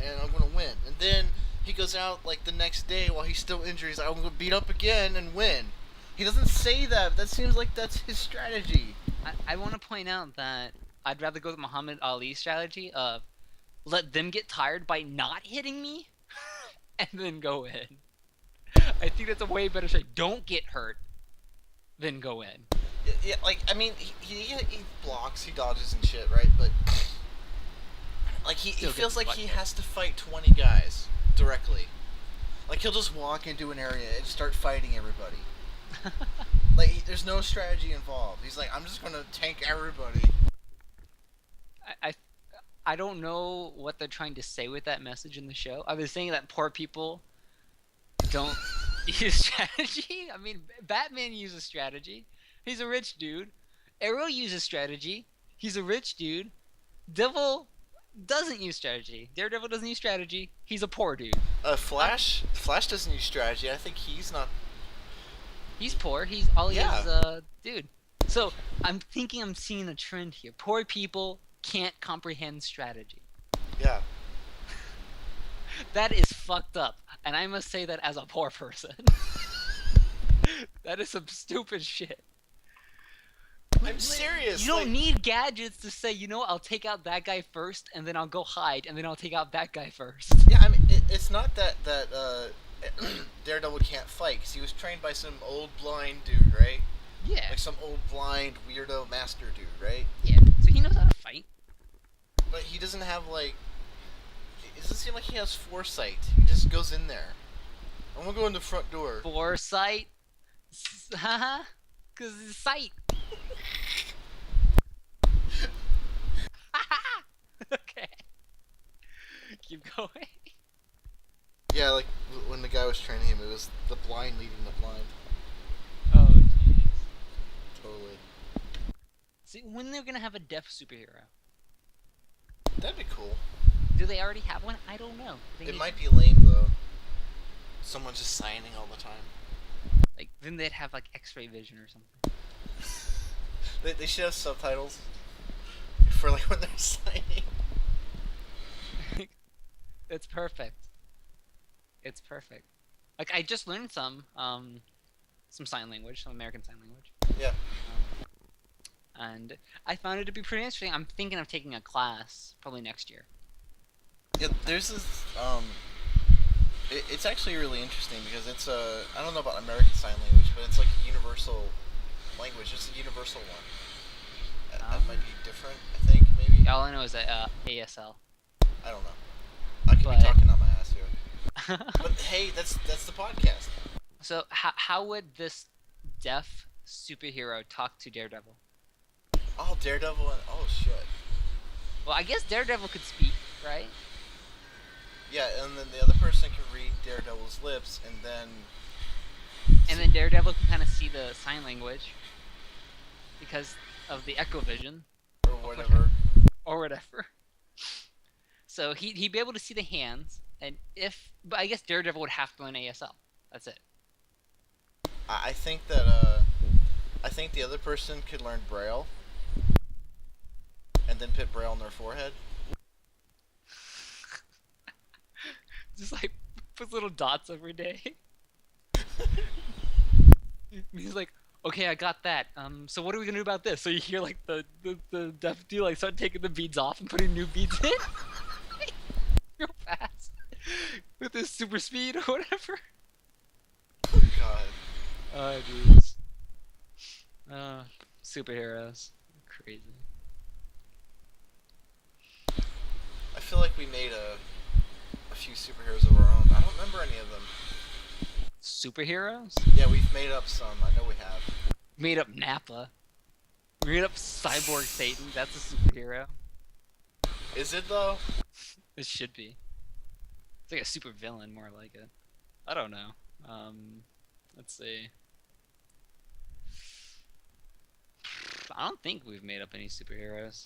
and I'm gonna win. And then he goes out like the next day while he's still injured. He's like, I'm gonna beat up again and win. He doesn't say that. That seems like that's his strategy. I want to point out that I'd rather go with Muhammad Ali's strategy of let them get tired by not hitting me and then go in. I think that's a way better strategy. Don't get hurt, then go in. Yeah, like, I mean, he blocks, he dodges and shit, right? But like he Still feels gets like he fucked. has to fight 20 guys directly. Like, he'll just walk into an area and start fighting everybody. Like, there's no strategy involved. He's like, I'm just gonna tank everybody. I don't know what they're trying to say with that message in the show. Are they saying that poor people don't use strategy? I mean, Batman uses strategy. He's a rich dude. Arrow uses strategy. He's a rich dude. Devil doesn't use strategy. Daredevil doesn't use strategy. He's a poor dude. Flash doesn't use strategy. I think he's not. He's poor. He's all he Yeah. is, dude. So I'm thinking I'm seeing a trend here. Poor people can't comprehend strategy. Yeah. That is fucked up, and I must say that as a poor person. That is some stupid shit. I'm serious. You don't like- need gadgets to say, you know what, I'll take out that guy first, and then I'll go hide, and then I'll take out that guy first. Yeah, I mean, it's not that Daredevil can't fight, because he was trained by some old blind dude, right? Yeah. Like some old blind weirdo master dude, right? Yeah. So he knows how to fight. But he doesn't have like. It doesn't seem like he has foresight. He just goes in there. I'm gonna go in the front door. Foresight. Haha. Cause it's sight. Okay. Keep going. Yeah, like when the guy was training him, it was the blind leading the blind. Oh jeez. Totally. See, when they're gonna have a deaf superhero? That'd be cool. Do they already have one? I don't know. They It need- might be lame though. Someone just signing all the time. like then they'd have like X-ray vision or something. They should have subtitles for like when they're signing. It's perfect. It's perfect. Like I just learned some sign language, some American Sign Language. Yeah. And I found it to be pretty interesting. I'm thinking of taking a class probably next year. Yeah, there's this. It's actually really interesting because it's a. I don't know about American Sign Language, but it's like a universal language. It's a universal one. That might be different. I think maybe. All I know is that ASL. I don't know. I could But- be talking out my ass here. But hey, that's the podcast. So how would this deaf superhero talk to Daredevil? Oh, Daredevil and oh shit. Well, I guess Daredevil could speak, right? Yeah, and then the other person can read Daredevil's lips, and then. And then Daredevil can kind of see the sign language because of the echo vision Or whatever. or whatever. So he'd be able to see the hands, and but I guess Daredevil would have to learn ASL. That's it. I think that I think the other person could learn Braille, and then put Braille on their forehead. Just like puts little dots every day. He's like, okay, I got that. So what are we gonna do about this? So you hear like the deaf dude like start taking the beads off and putting new beads in, real fast, with his super speed or whatever. God. Oh, jeez. Superheroes, crazy. I feel like we made a few superheroes of our own. I don't remember any of them. Superheroes? Yeah, we've made up some. I know we have. Made up Nappa. Made up Cyborg Satan. That's a superhero. Is it though? It should be. It's like a super villain, more like it. I don't know. Let's see. I don't think we've made up any superheroes.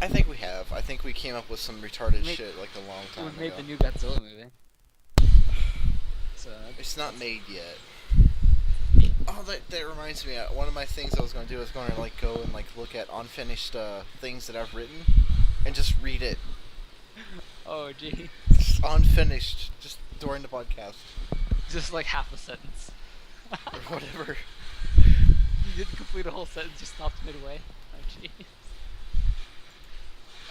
I think we have. I think we came up with some retarded Made- shit like a long time We've made ago. the new Godzilla movie. So It's not made yet. Oh, that reminds me. One of my things I was going to do is going to like go and like look at unfinished things that I've written, and just read it. oh gee, Just unfinished, just during the podcast just like half a sentence. or whatever. You didn't complete a whole sentence, just stopped midway. Oh gee.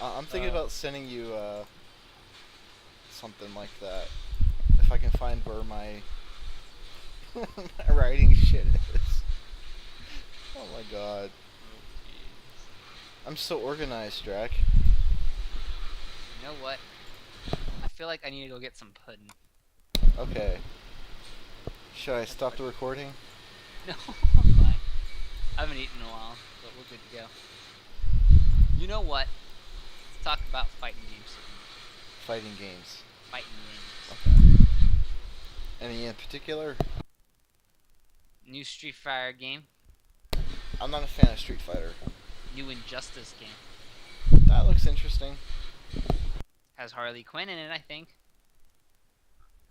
I'm thinking Uh, about sending you something like that. If I can find where my my writing shit is. Oh my god. I'm so organized, Drac. You know what? I feel like I need to go get some pudding. Okay. Should I stop the recording? No, I'm fine. I haven't eaten in a while, but we're good to go. You know what? Let's talk about fighting games. Fighting games. Fighting games. Okay. Any in particular? New Street Fighter game. I'm not a fan of Street Fighter. New Injustice game. That looks interesting. Has Harley Quinn in it, I think.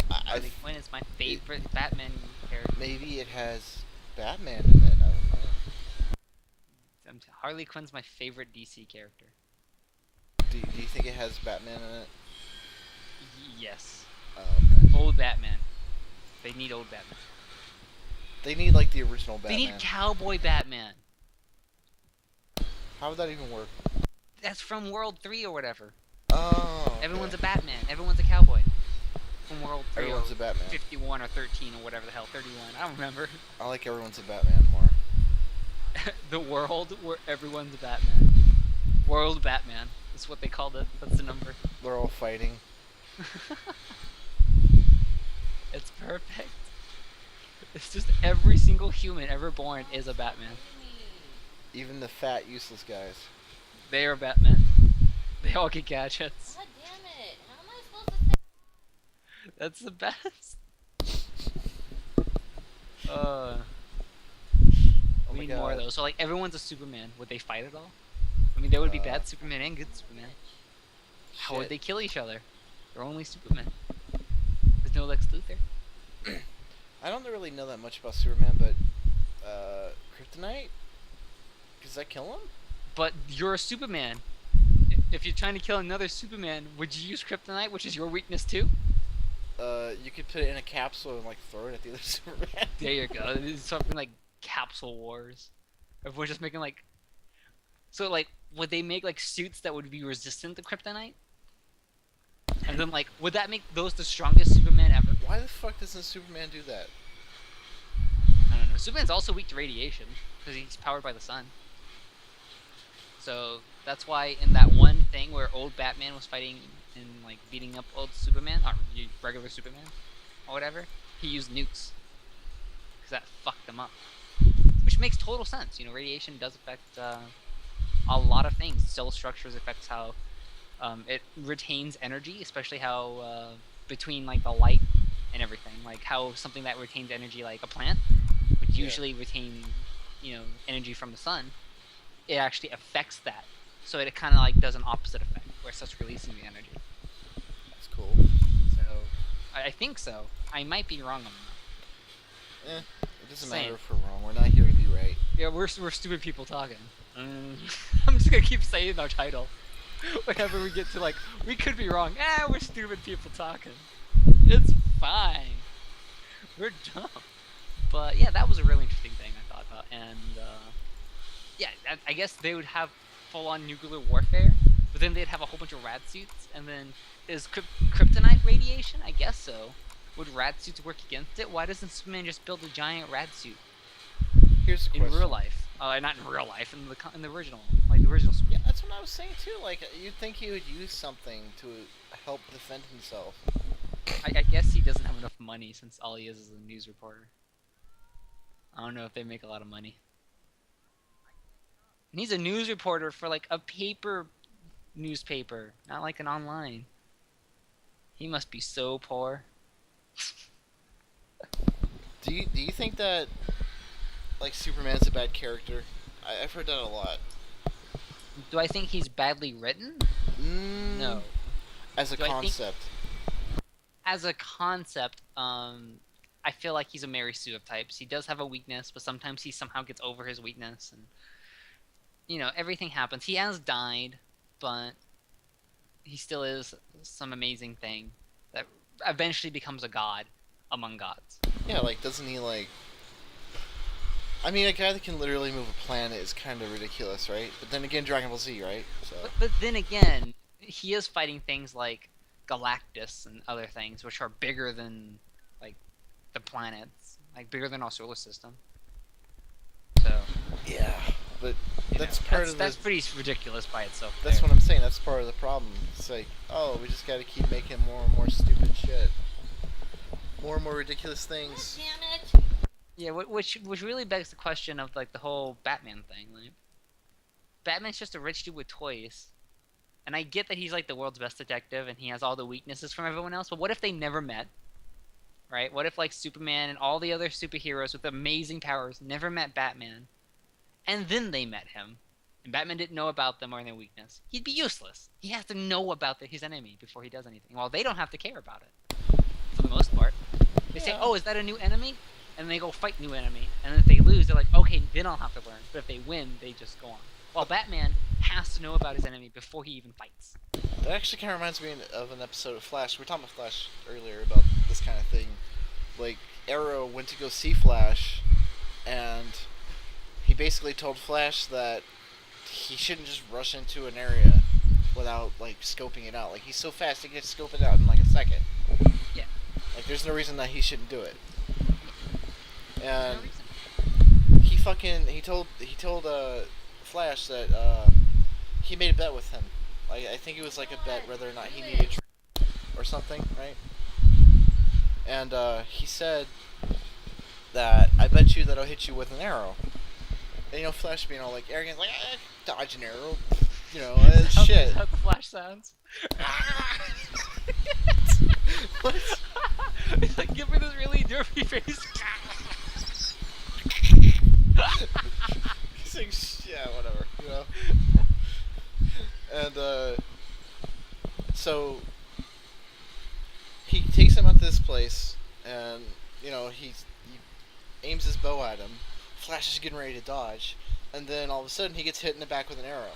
I Harley Quinn is my favorite Batman character. maybe it has Batman in it. I don't know. Harley Quinn's my favorite DC character. Do you think it has Batman in it? Yes. Oh, okay. Old Batman. They need old Batman. They need like the original Batman. They need Cowboy Batman. How would that even work? That's from World 3 or whatever. Oh. Okay. Everyone's a Batman. Everyone's a cowboy. From World 3 Everyone's or a Batman. 51 or 13 or whatever the hell. 31. I don't remember. I like everyone's a Batman more. The world where everyone's a Batman. World Batman. That's what they called it. That's the number. They're all fighting. It's perfect. It's just every single human ever born is a Batman. Even the fat, useless guys. They are Batman. They all get gadgets. God damn it! How am I supposed to say? That's the best. Oh We my need more of God. those. So like everyone's a Superman. Would they fight at all? I mean, there would be Uh, bad Superman and good Superman. How would Shit. they kill each other? They're only Superman. There's no Lex Luthor. I don't really know that much about Superman, but Kryptonite? Does that kill him? But you're a Superman. If you're trying to kill another Superman, would you use Kryptonite, which is your weakness too? You could put it in a capsule and like throw it at the other Superman. There you go. It's something like Capsule Wars. Everyone's just making like. So like, would they make like suits that would be resistant to Kryptonite? And then like, would that make those the strongest Superman ever? Why the fuck doesn't Superman do that? I don't know. Superman's also weak to radiation because he's powered by the sun. So that's why in that one thing where old Batman was fighting and like beating up old Superman, or regular Superman, or whatever, he used nukes because that fucked them up. Which makes total sense. You know, radiation does affect a lot of things. Cell structures affects how it retains energy, especially how between like the light and everything, like how something that retains energy, like a plant, would Yeah. usually retain, you know, energy from the sun. It actually affects that, so it kind of like does an opposite effect, where it starts releasing the energy. That's cool. So I think so. I might be wrong on that. It doesn't Same. matter if we're wrong. We're not here to be right. Yeah, we're stupid people talking. I'm just gonna keep saying our title. Whenever we get to like, we could be wrong. We're stupid people talking. It's fine. We're dumb. But yeah, that was a really interesting thing I thought about. And yeah, I guess they would have full-on nuclear warfare, but then they'd have a whole bunch of rad suits. And then is kryptonite radiation? I guess so. Would rad suits work against it? Why doesn't Superman just build a giant rad suit Here's the in question. real life? Not in real life, in the original, like the original Yeah, Superman. that's what I was saying too. Like, you'd think he would use something to help defend himself. I guess he doesn't have enough money since all he is a news reporter. I don't know if they make a lot of money. And he's a news reporter for like a paper newspaper, not like an online. He must be so poor. Do you think that like Superman's a bad character? I've heard that a lot. Do I think he's badly written? No. As a Do I think- concept. As a concept, I feel like he's a Mary Sue of types. He does have a weakness, but sometimes he somehow gets over his weakness, and you know, everything happens. He has died, but he still is some amazing thing that eventually becomes a god among gods. Yeah, like doesn't he like? I mean, a guy that can literally move a planet is kind of ridiculous, right? But then again, Dragon Ball Z, right? So But then again, he is fighting things like Galactus and other things, which are bigger than like the planets, like bigger than our solar system. So yeah, but you that's know, part of that's the. pretty ridiculous by itself. That's there. what I'm saying. That's part of the problem. It's like, oh, we just got to keep making more and more stupid shit, more and more ridiculous God things. damn it! Yeah, which really begs the question of like the whole Batman thing. Like, Batman's just a rich dude with toys, and I get that he's like the world's best detective and he has all the weaknesses from everyone else. But what if they never met? Right? What if like Superman and all the other superheroes with amazing powers never met Batman, and then they met him? and Batman didn't know about them or their weakness, he'd be useless. He has to know about his enemy before he does anything. Well, they don't have to care about it, for the most part. They say, Yeah. oh, is that a new enemy? And they go fight new enemy. And if they lose, they're like, okay, then I'll have to learn. But if they win, they just go on. Well, Batman has to know about his enemy before he even fights. That actually kind of reminds me of an episode of Flash. We were talking about Flash earlier about this kind of thing. Like, Arrow went to go see Flash, and he basically told Flash that he shouldn't just rush into an area without, like, scoping it out. Like, he's so fast, he can just scope it out in, like, a second. Yeah. Like, there's no reason that he shouldn't do it. There's And no reason. he told Flash that he made a bet with him. Like, I think it was like a bet whether or not he needed or something, right? And he said that I bet you that I'll hit you with an arrow. And you know, Flash being all like arrogant, like dodge an arrow, you know, shit. Is that the Flash sounds? What? He's like, give me this really derpy face. He's like, yeah, whatever, you know. And so he takes him out to this place, and you know he aims his bow at him. Flash is getting ready to dodge, and then all of a sudden he gets hit in the back with an arrow.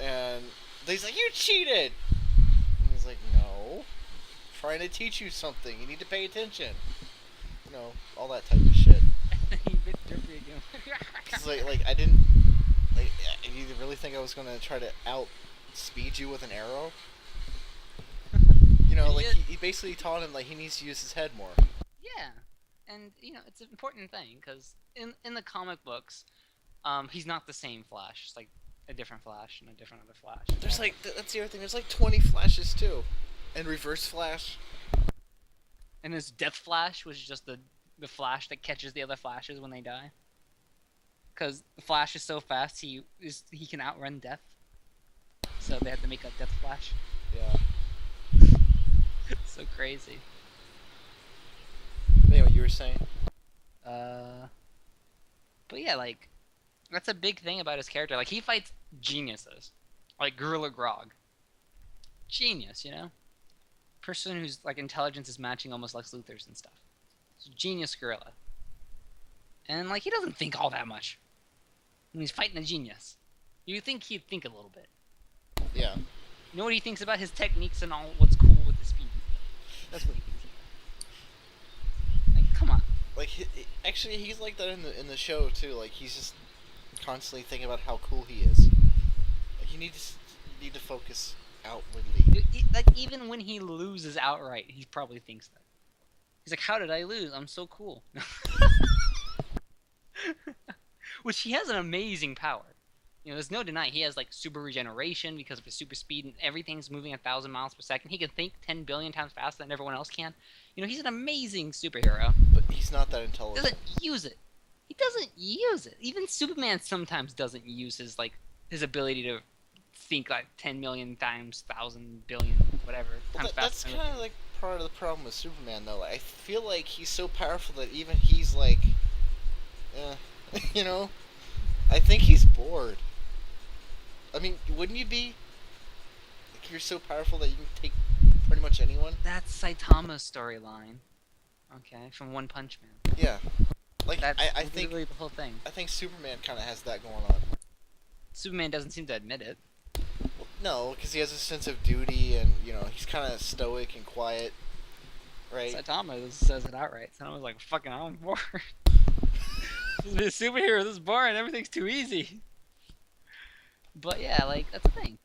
And he's like, "You cheated!" And he's like, "No, I'm trying to teach you something. You need to pay attention." You know, all that type of shit. He bit derpy again. Cause like I didn't like. You really think I was gonna try to outspeed you with an arrow? You know, like he basically taught him like he needs to use his head more. Yeah, and you know it's an important thing because in the comic books, he's not the same Flash. It's like a different Flash and a different other Flash. There's like that's the other thing. There's like 20 Flashes too, and Reverse Flash. And his Death Flash was just the Flash that catches the other Flashes when they die. Because the Flash is so fast, he can outrun death. So they had to make a Death Flash. Yeah. So crazy. Anyway, you were saying. But yeah, like that's a big thing about his character. Like he fights geniuses, like Gorilla Grodd. Genius, you know. Person whose like intelligence is matching almost Lex Luthor's and stuff. So genius gorilla. And like he doesn't think all that much. When he's fighting a genius. You think he'd think a little bit. Yeah. You know what he thinks about his techniques and all what's cool with his speed and stuff. That's what he thinks about. Like, come on. Like actually, he's like that in the show too. Like he's just constantly thinking about how cool he is. Like you need to focus outwardly. Like even when he loses outright, he probably thinks that. He's like, how did I lose? I'm so cool. Which he has an amazing power. You know, there's no denying he has like super regeneration because of his super speed and everything's moving 1,000 miles per second. He can think 10 billion times faster than everyone else can. You know, he's an amazing superhero. But he's not that intelligent. Doesn't use it. He doesn't use it. Even Superman sometimes doesn't use his ability to think like 10 million times, 1,000 billion, whatever. Well, Times that's faster. kind of like part of the problem with Superman, though. Like, I feel like he's so powerful that even he's like, you know, I think he's bored. I mean, wouldn't you be? Like, you're so powerful that you can take pretty much anyone. That's Saitama's storyline. Okay, from One Punch Man. Yeah, like That's I think literally the whole thing. I think Superman kind of has that going on. Superman doesn't seem to admit it. No, because he has a sense of duty, and you know he's kind of stoic and quiet, right? Saitama says it outright. Saitama's like, fucking, I'm bored. This superhero, this is boring. Everything's too easy. But yeah, like that's the thing.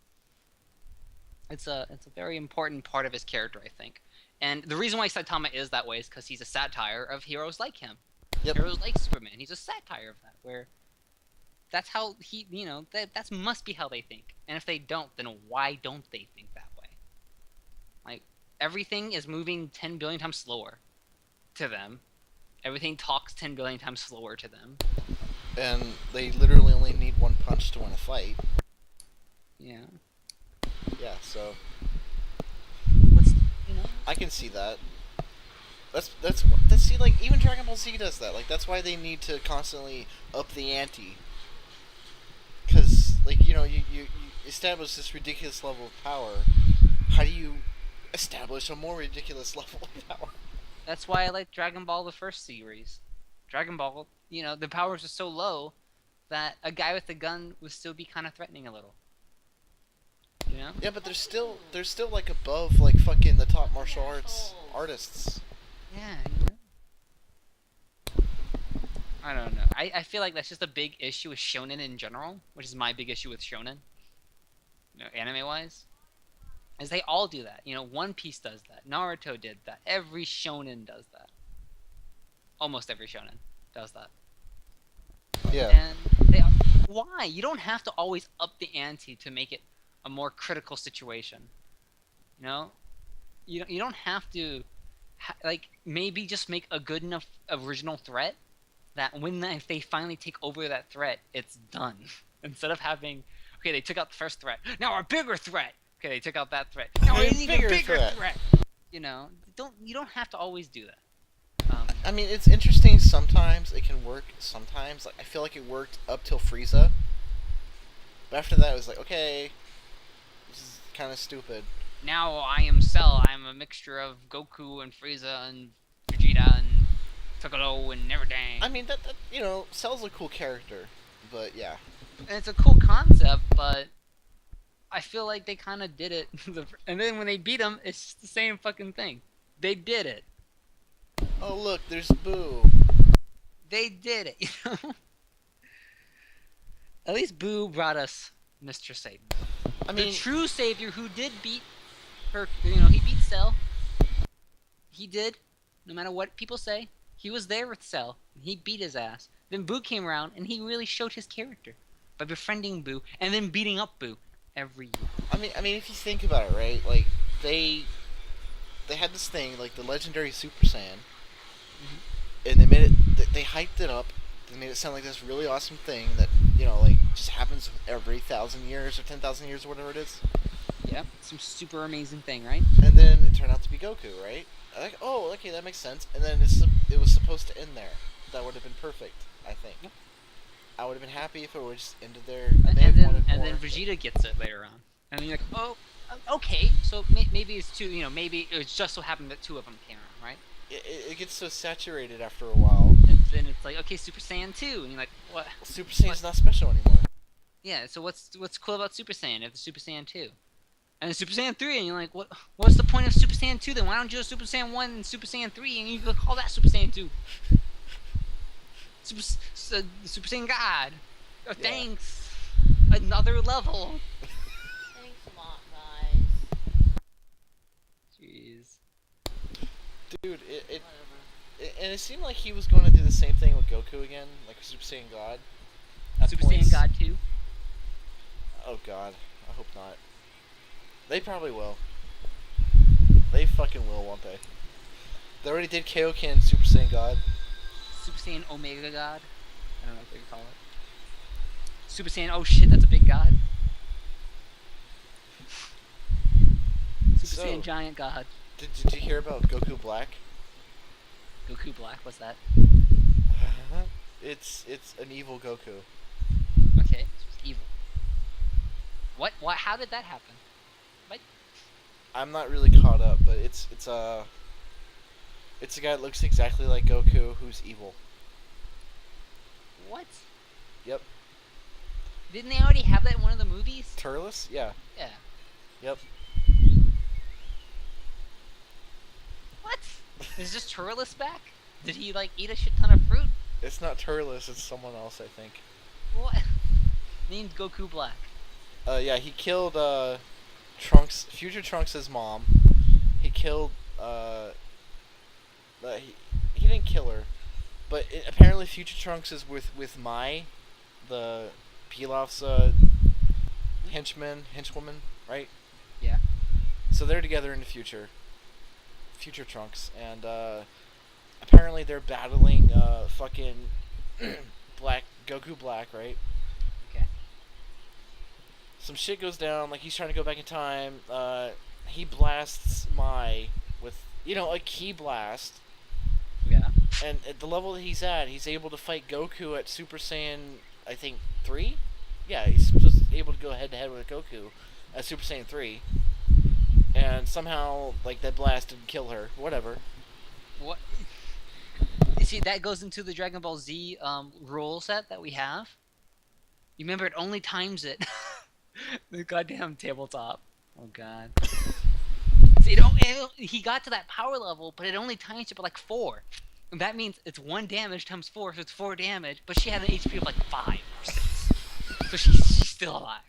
It's a very important part of his character, I think. And the reason why Saitama is that way is because he's a satire of heroes like him. Yep. Heroes like Superman. He's a satire of that, where that's how he, you know, that must be how they think. And if they don't, then why don't they think that way? Like, everything is moving 10 billion times slower to them. Everything talks 10 billion times slower to them. And they literally only need one punch to win a fight. Yeah. Yeah, so What's, you know? I can see that. That's see, like even Dragon Ball Z does that. Like that's why they need to constantly up the ante like you establish this ridiculous level of power. How do you establish a more ridiculous level of power? That's why I like Dragon Ball the first series. Dragon Ball, the powers are so low that a guy with a gun would still be kind of threatening a little. You know? Yeah, but they're still like above like fucking the top martial arts artists. Yeah. I don't know. I feel like that's just a big issue with shonen in general, which is my big issue with shonen. Anime wise, is they all do that. One Piece does that. Naruto did that. Every shonen does that. Almost every shonen does that. Yeah. And why? You don't have to always up the ante to make it a more critical situation. You don't have to maybe just make a good enough original threat that if they finally take over that threat, it's done. Instead of having, okay, they took out the first threat, now a bigger threat. Okay, they took out that threat, now we need a bigger threat. You don't have to always do that. I mean, it's interesting sometimes. It can work sometimes. Like I feel like it worked up till Frieza, but after that it was like, okay, this is kind of stupid. Now I am Cell. I'm a mixture of Goku and Frieza and Vegeta and Piccolo and everything. I mean, that Cell's a cool character, but yeah. And it's a cool concept, but I feel like they kind of did it. And then when they beat him, it's just the same fucking thing. They did it. Oh look, there's Boo. They did it, At least Boo brought us Mr. Satan. I mean, the true savior who did beat her, he beat Cell. He did, no matter what people say. He was there with Cell. He beat his ass. Then Boo came around, and he really showed his character by befriending Boo and then beating up Boo every year. I mean, if you think about it, right? Like they had this thing, like the legendary Super Saiyan, and they made it. They hyped it up. They made it sound like this really awesome thing that like just happens every 1,000 years or 10,000 years or whatever it is. Yeah, some super amazing thing, right? And then it turned out to be Goku, right? Like, oh, okay, that makes sense. And then it was supposed to end there. That would have been perfect, I think. Yep. I would have been happy if it would just ended there. And then Vegeta gets it later on, and then you're like, oh, okay. So maybe it's two. Maybe it just so happened that two of them came around, right? It gets so saturated after a while. And then it's like, okay, Super Saiyan 2, and you're like, what? Super Saiyan's not special anymore. Yeah. So what's cool about Super Saiyan if it's Super Saiyan 2? And then Super Saiyan 3, and you're like, what's the point of Super Saiyan 2 then? Why don't you do Super Saiyan 1 and Super Saiyan 3, and you could call that Super Saiyan 2? Super Saiyan God. Oh, Yeah. Thanks. Another level. Thanks a lot, guys. Jeez. Dude, Whatever. and it seemed like he was going to do the same thing with Goku again, like Super Saiyan God. at Super points. Saiyan God 2. Oh God, I hope not. They probably will. They fucking will, won't they? They already did Kaioken Super Saiyan God. Super Saiyan Omega God. I don't know what they call it. Super Saiyan, oh shit, that's a big god. Super So- Saiyan Giant God. Did you hear about Goku Black? Goku Black, what's that? It's an evil Goku. Okay, it's evil. What? How did that happen? What? I'm not really caught up, but it's a guy that looks exactly like Goku who's evil. What? Yep. Didn't they already have that in one of the movies? Turles? Yeah. Yeah. Yep. What? Is just Turles back? Did he like eat a shit ton of fruit? It's not Turles, it's someone else, I think. What? Named Goku Black. Yeah, he killed Trunks, future Trunks' mom. He killed he didn't kill her, but apparently future Trunks is with Mai, the Pilaf's henchwoman, right? Yeah. So they're together in the future. Future Trunks, and apparently they're battling fucking Goku Black, right? Okay. Some shit goes down, like he's trying to go back in time. He blasts Mai with, a key blast. Yeah. And at the level that he's at, he's able to fight Goku at Super Saiyan, I think, 3? Yeah, he's able to go head to head with Goku as Super Saiyan 3, and somehow like that blast didn't kill her. Whatever. What? You see, that goes into the Dragon Ball Z rule set that we have. You remember, it only times it. The goddamn tabletop. Oh god. See, he got to that power level, but it only times it by like 4. And that means it's 1 damage times 4, so it's 4 damage. But she had an HP of like 5 or 6, so she's still alive.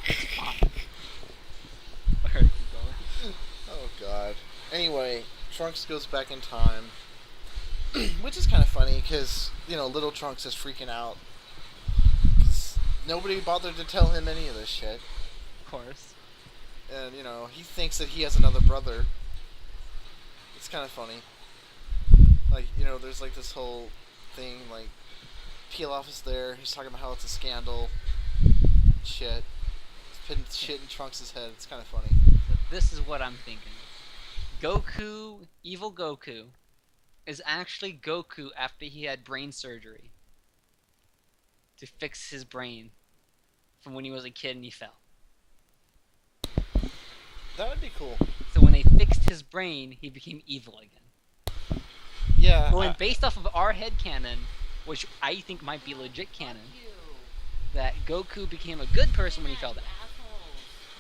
It's fine. Alright, keep going. Oh god. Anyway, Trunks goes back in time, which is kind of funny because little Trunks is freaking out because nobody bothered to tell him any of this shit. Of course. And he thinks that he has another brother. It's kind of funny. Like there's like this whole thing like Pilaf is there. He's talking about how it's a scandal. Shit. He's putting shit in Trunks' head. It's kind of funny. So this is what I'm thinking. Goku, evil Goku, is actually Goku after he had brain surgery to fix his brain from when he was a kid and he fell. That would be cool. So when they fixed his brain, he became evil again. Yeah. Well, and based off of our headcanon, which I think might be legit canon, that Goku became a good person when he fell down.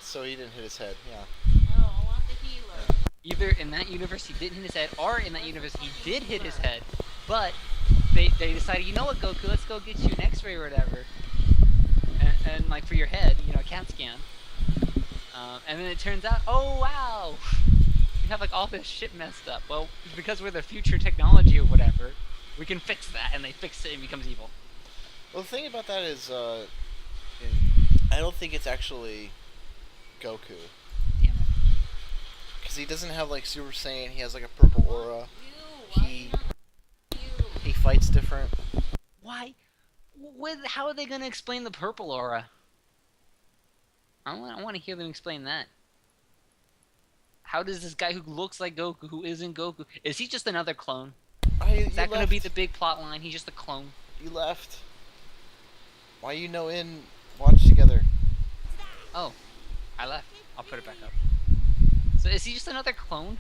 So he didn't hit his head. Yeah. No, I want the healer. Either in that universe he didn't hit his head, or in that universe he did hit his head, but they decided, you know what, Goku, let's go get you an X-ray or whatever, and like for your head, a CAT scan. And then it turns out, oh wow, you have like all this shit messed up. Well, because we're the future technology or whatever, we can fix that, and they fix it and he becomes evil. Well, the thing about that is, I don't think it's actually Goku. Damn it. Because he doesn't have like Super Saiyan, he has like a purple aura. He fights different. Why? How are they gonna explain the purple aura? I want to hear them explain that. How does this guy who looks like Goku, who isn't Goku, is he just another clone? Is that gonna be the big plot line? He's just a clone. You left. Why you no in watch together? Oh, I left. I'll put it back up. So is he just another clone?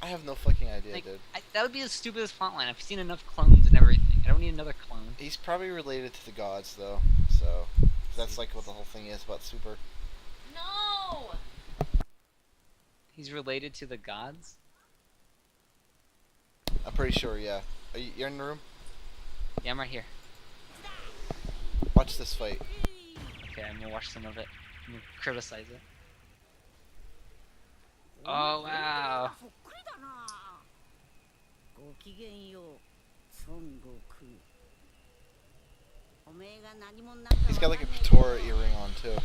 I have no fucking idea, Like, dude. that would be the stupidest plot line. I've seen enough clones and everything. I don't need another clone. He's probably related to the gods, though. So that's like what the whole thing is about Super. No! He's related to the gods? I'm pretty sure, yeah. You're in the room? Yeah, I'm right here. Watch this fight. Okay, I'm gonna watch some of it. I'm gonna criticize it. Oh, wow. He's got like a Kotora earring on, too.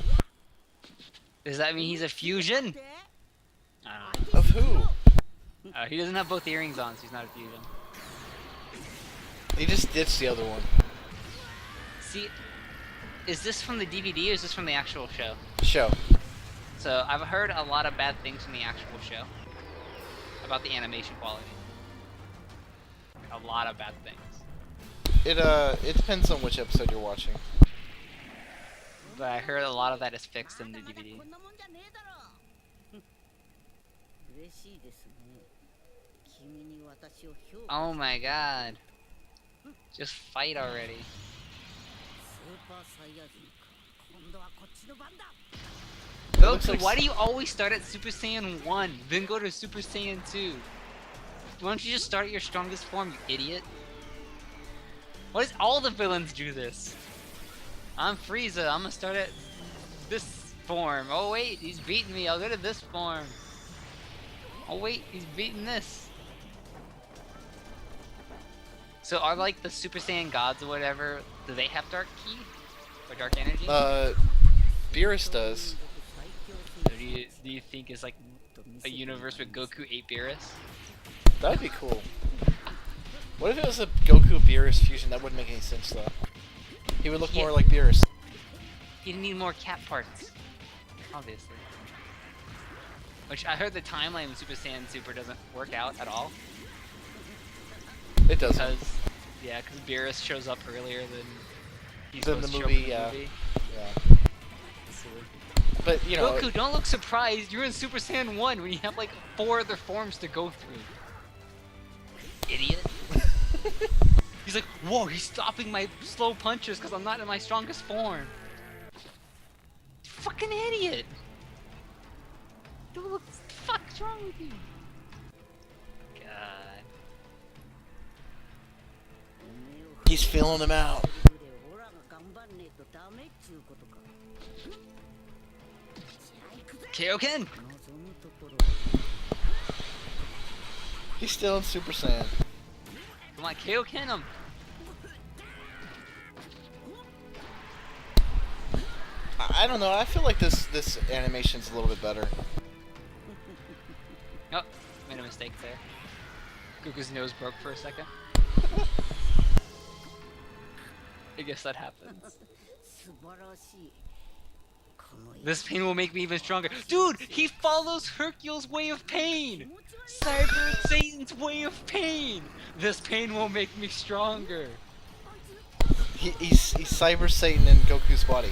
Does that mean he's a fusion? I don't Of who? know. He doesn't have both earrings on, so he's not a fusion. He just ditched the other one. See, is this from the DVD or is this from the actual show? Show. So, I've heard a lot of bad things from the actual show. About the animation quality. A lot of bad things. It depends on which episode you're watching. But I heard a lot of that is fixed in the DVD. Oh my god. Just fight already. looks Goku, like why do you always start at Super Saiyan 1, then go to Super Saiyan 2? Why don't you just start at your strongest form, you idiot? Why does all the villains do this? I'm Frieza, I'm gonna start at this form. Oh wait, he's beating me, I'll go to this form. Oh wait, he's beating this. So are like the Super Saiyan gods or whatever, do they have dark ki? Or dark energy? Beerus does. So do you think it's like a universe with Goku ate Beerus? That'd be cool. What if it was a Goku Beerus fusion? That wouldn't make any sense though. He would look more like Beerus. He'd need more cat parts. Obviously. Which I heard the timeline in Super Saiyan Super doesn't work out at all. It doesn't. Because Beerus shows up earlier than he's Than supposed the to show up movie, in the yeah. movie. Yeah. Seriously. But you know, Goku, don't look surprised. You're in Super Saiyan 1 when you have like 4 other forms to go through. Idiot. He's like, whoa, he's stopping my slow punches because I'm not in my strongest form. Fucking idiot. Dude, what the fuck's wrong with you? God. he's feeling him out. Kaioken! He's still in Super Saiyan. Come on, Kaioken him! I don't know. I feel like this animation's a little bit better. Oh, made a mistake there. Goku's nose broke for a second. I guess that happens. This pain will make me even stronger. Dude, he follows Hercule's way of pain! Cyber Satan's way of pain! This pain will make me stronger. He's Cyber Satan in Goku's body.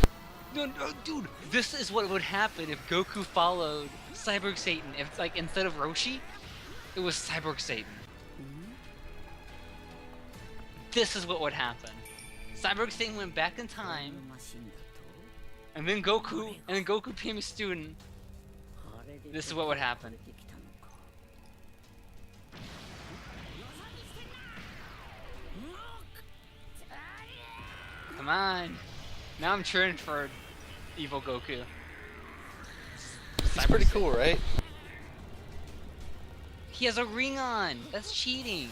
No, no, dude, this is what would happen if Goku followed Cyborg Satan. If, like, instead of Roshi, it was Cyborg Satan. This is what would happen. Cyborg Satan went back in time, and then Goku became a student. This is what would happen. Come on. Now I'm cheering for evil Goku. He's pretty cool, right? He has a ring on. That's cheating.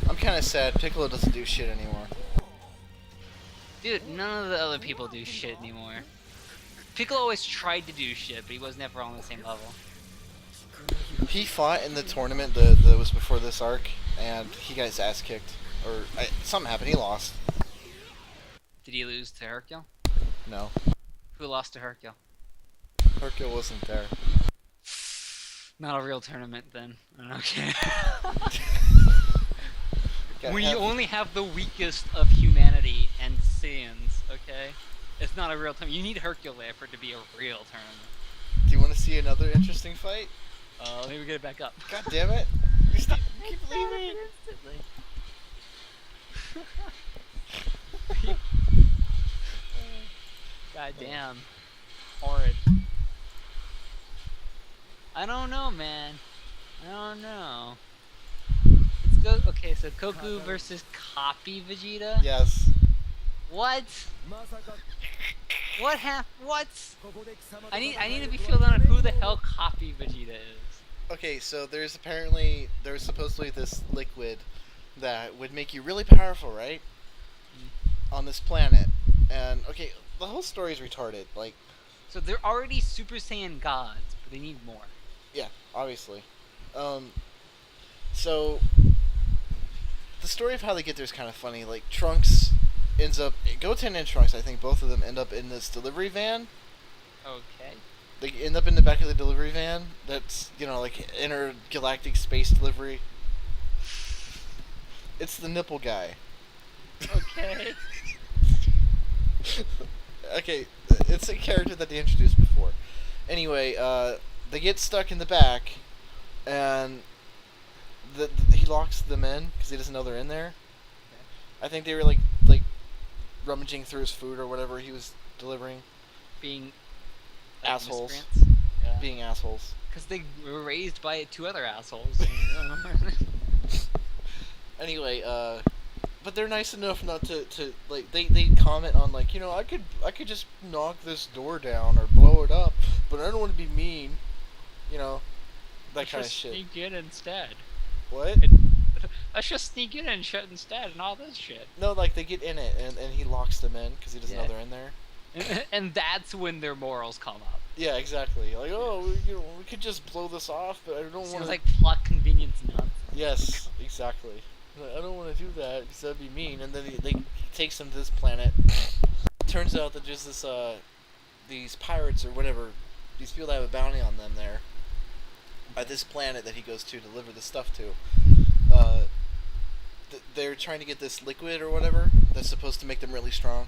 I'm kind of sad. Piccolo doesn't do shit anymore. Dude, none of the other people do shit anymore. Piccolo always tried to do shit, but he was never on the same level. He fought in the tournament that was before this arc, and he got his ass kicked. Or something happened. He lost. Did he lose to Hercule? No, Who lost to Hercule? Hercule wasn't there. Not a real tournament then. Okay. Gotta When you have- only have the weakest of humanity and Saiyans, okay? It's not a real tournament. You need Hercule there for it to be a real tournament. Do you want to see another interesting fight? Let me get it back up. God damn it! You keep leaving. God damn. Horrid. I don't know, man. I don't know. Let's go. Okay, so Goku versus Copy Vegeta? Yes. What? What What? I need to be filled in on who the hell Copy Vegeta is. Okay, so there's supposedly this liquid that would make you really powerful, right? On this planet. And okay, the whole story is retarded. Like, So they're already Super Saiyan gods, but they need more. yeah, obviously. So the story of how they get there is kind of funny. Like, Trunks ends up, Goten and Trunks, I think both of them end up in this delivery van. Okay. They end up in the back of the delivery van. That's, you know, like intergalactic space delivery. It's the nipple guy. Okay. Okay, it's a character that they introduced before. Anyway, they get stuck in the back, and he locks them in because he doesn't know they're in there. I think they were like rummaging through his food or whatever he was delivering. Being Assholes. miscreants. Yeah. Being assholes. Because they were raised by two other assholes. Anyway, but they're nice enough not to like they comment on like, you know, I could just knock this door down or blow it up, but I don't want to be mean, you know, that kind of shit. Sneak in instead. What? Let's just sneak in and shut instead and all this shit. No, like they get in it and he locks them in because he doesn't know Yeah. they're in there. And that's when their morals come up. Yeah, exactly. Like, oh, you know, we could just blow this off, but I don't want Seems to. like plot convenience nuts. Yes, exactly. Like, I don't want to do that because that'd be mean. And then he takes them to this planet. Turns out that there's this these pirates or whatever, these people that have a bounty on them there, at this planet that he goes to deliver the stuff to. they're trying to get this liquid or whatever that's supposed to make them really strong.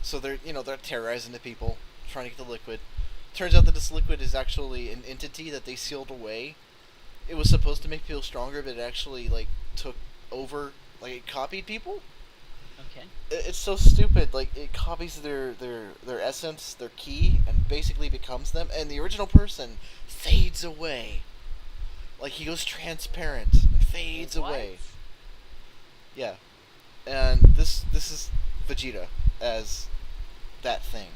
So they're terrorizing the people, trying to get the liquid. Turns out that this liquid is actually an entity that they sealed away. It was supposed to make people stronger, but it actually like took over, like it copied people. Okay. It's so stupid. Like it copies their essence, their ki, and basically becomes them. And the original person fades away. Like he goes transparent and fades What? away. Yeah, and this is Vegeta as that thing,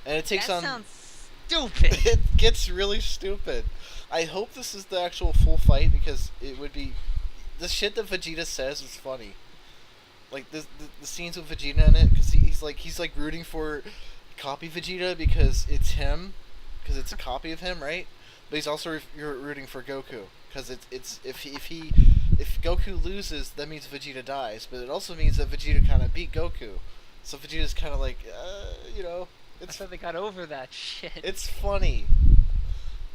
and it takes That on. sounds stupid. It gets really stupid. I hope this is the actual full fight because it would be. The shit that Vegeta says is funny. Like the scenes with Vegeta in it, because he's like rooting for copy Vegeta because it's him, because it's a copy of him, right? But he's also rooting for Goku because it's if Goku loses, that means Vegeta dies, but it also means that Vegeta kind of beat Goku. So Vegeta's kind of like, I it's thought they got over that shit. it's funny.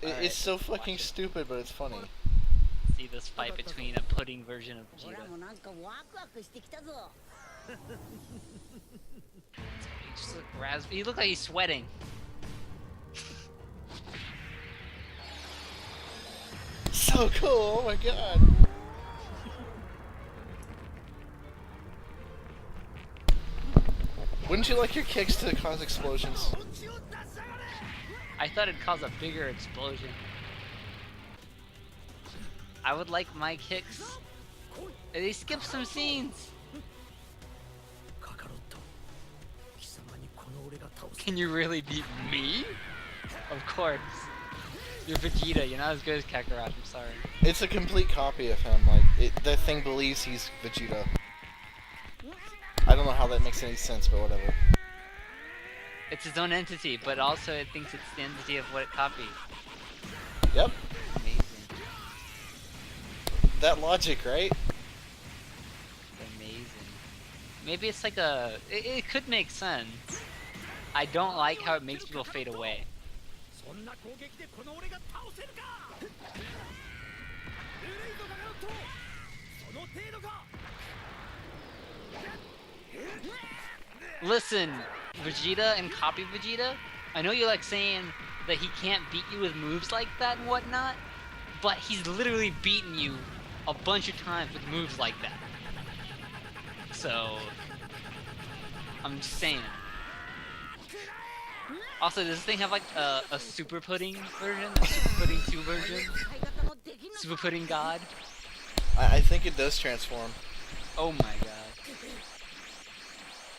Alright, It's so let's watch fucking it. stupid, but it's funny. See this fight between a pudding version of 俺 Vegeta. もなんかワクワクしてきたぞ He just look he look like he's sweating. So cool! Oh my god! Wouldn't you like your kicks to cause explosions? I thought it'd cause a bigger explosion. I would like my kicks. They skip some scenes. カカロット貴様にこの俺が倒す Can you really beat me? Of course. You're Vegeta. You're not as good as Kakarot. I'm sorry. It's a complete copy of him. Like that thing believes he's Vegeta. I don't know how that makes any sense, but whatever. It's its own entity, but also it thinks it's the entity of what it copied. Yep, Amazing. that logic, right? Amazing. Maybe it's like it could make sense. I don't like how it makes people fade away. そんな攻撃でこの俺が倒せるかエレイトカカロットその程度か Listen, Vegeta and copy Vegeta, I know you're like saying that he can't beat you with moves like that and whatnot, but he's literally beaten you a bunch of times with moves like that. So, I'm just saying. Also, does this thing have like a Super Pudding version? A Super Pudding 2 version? 使い方もできんのか Super Pudding God? I think it does transform. Oh my god.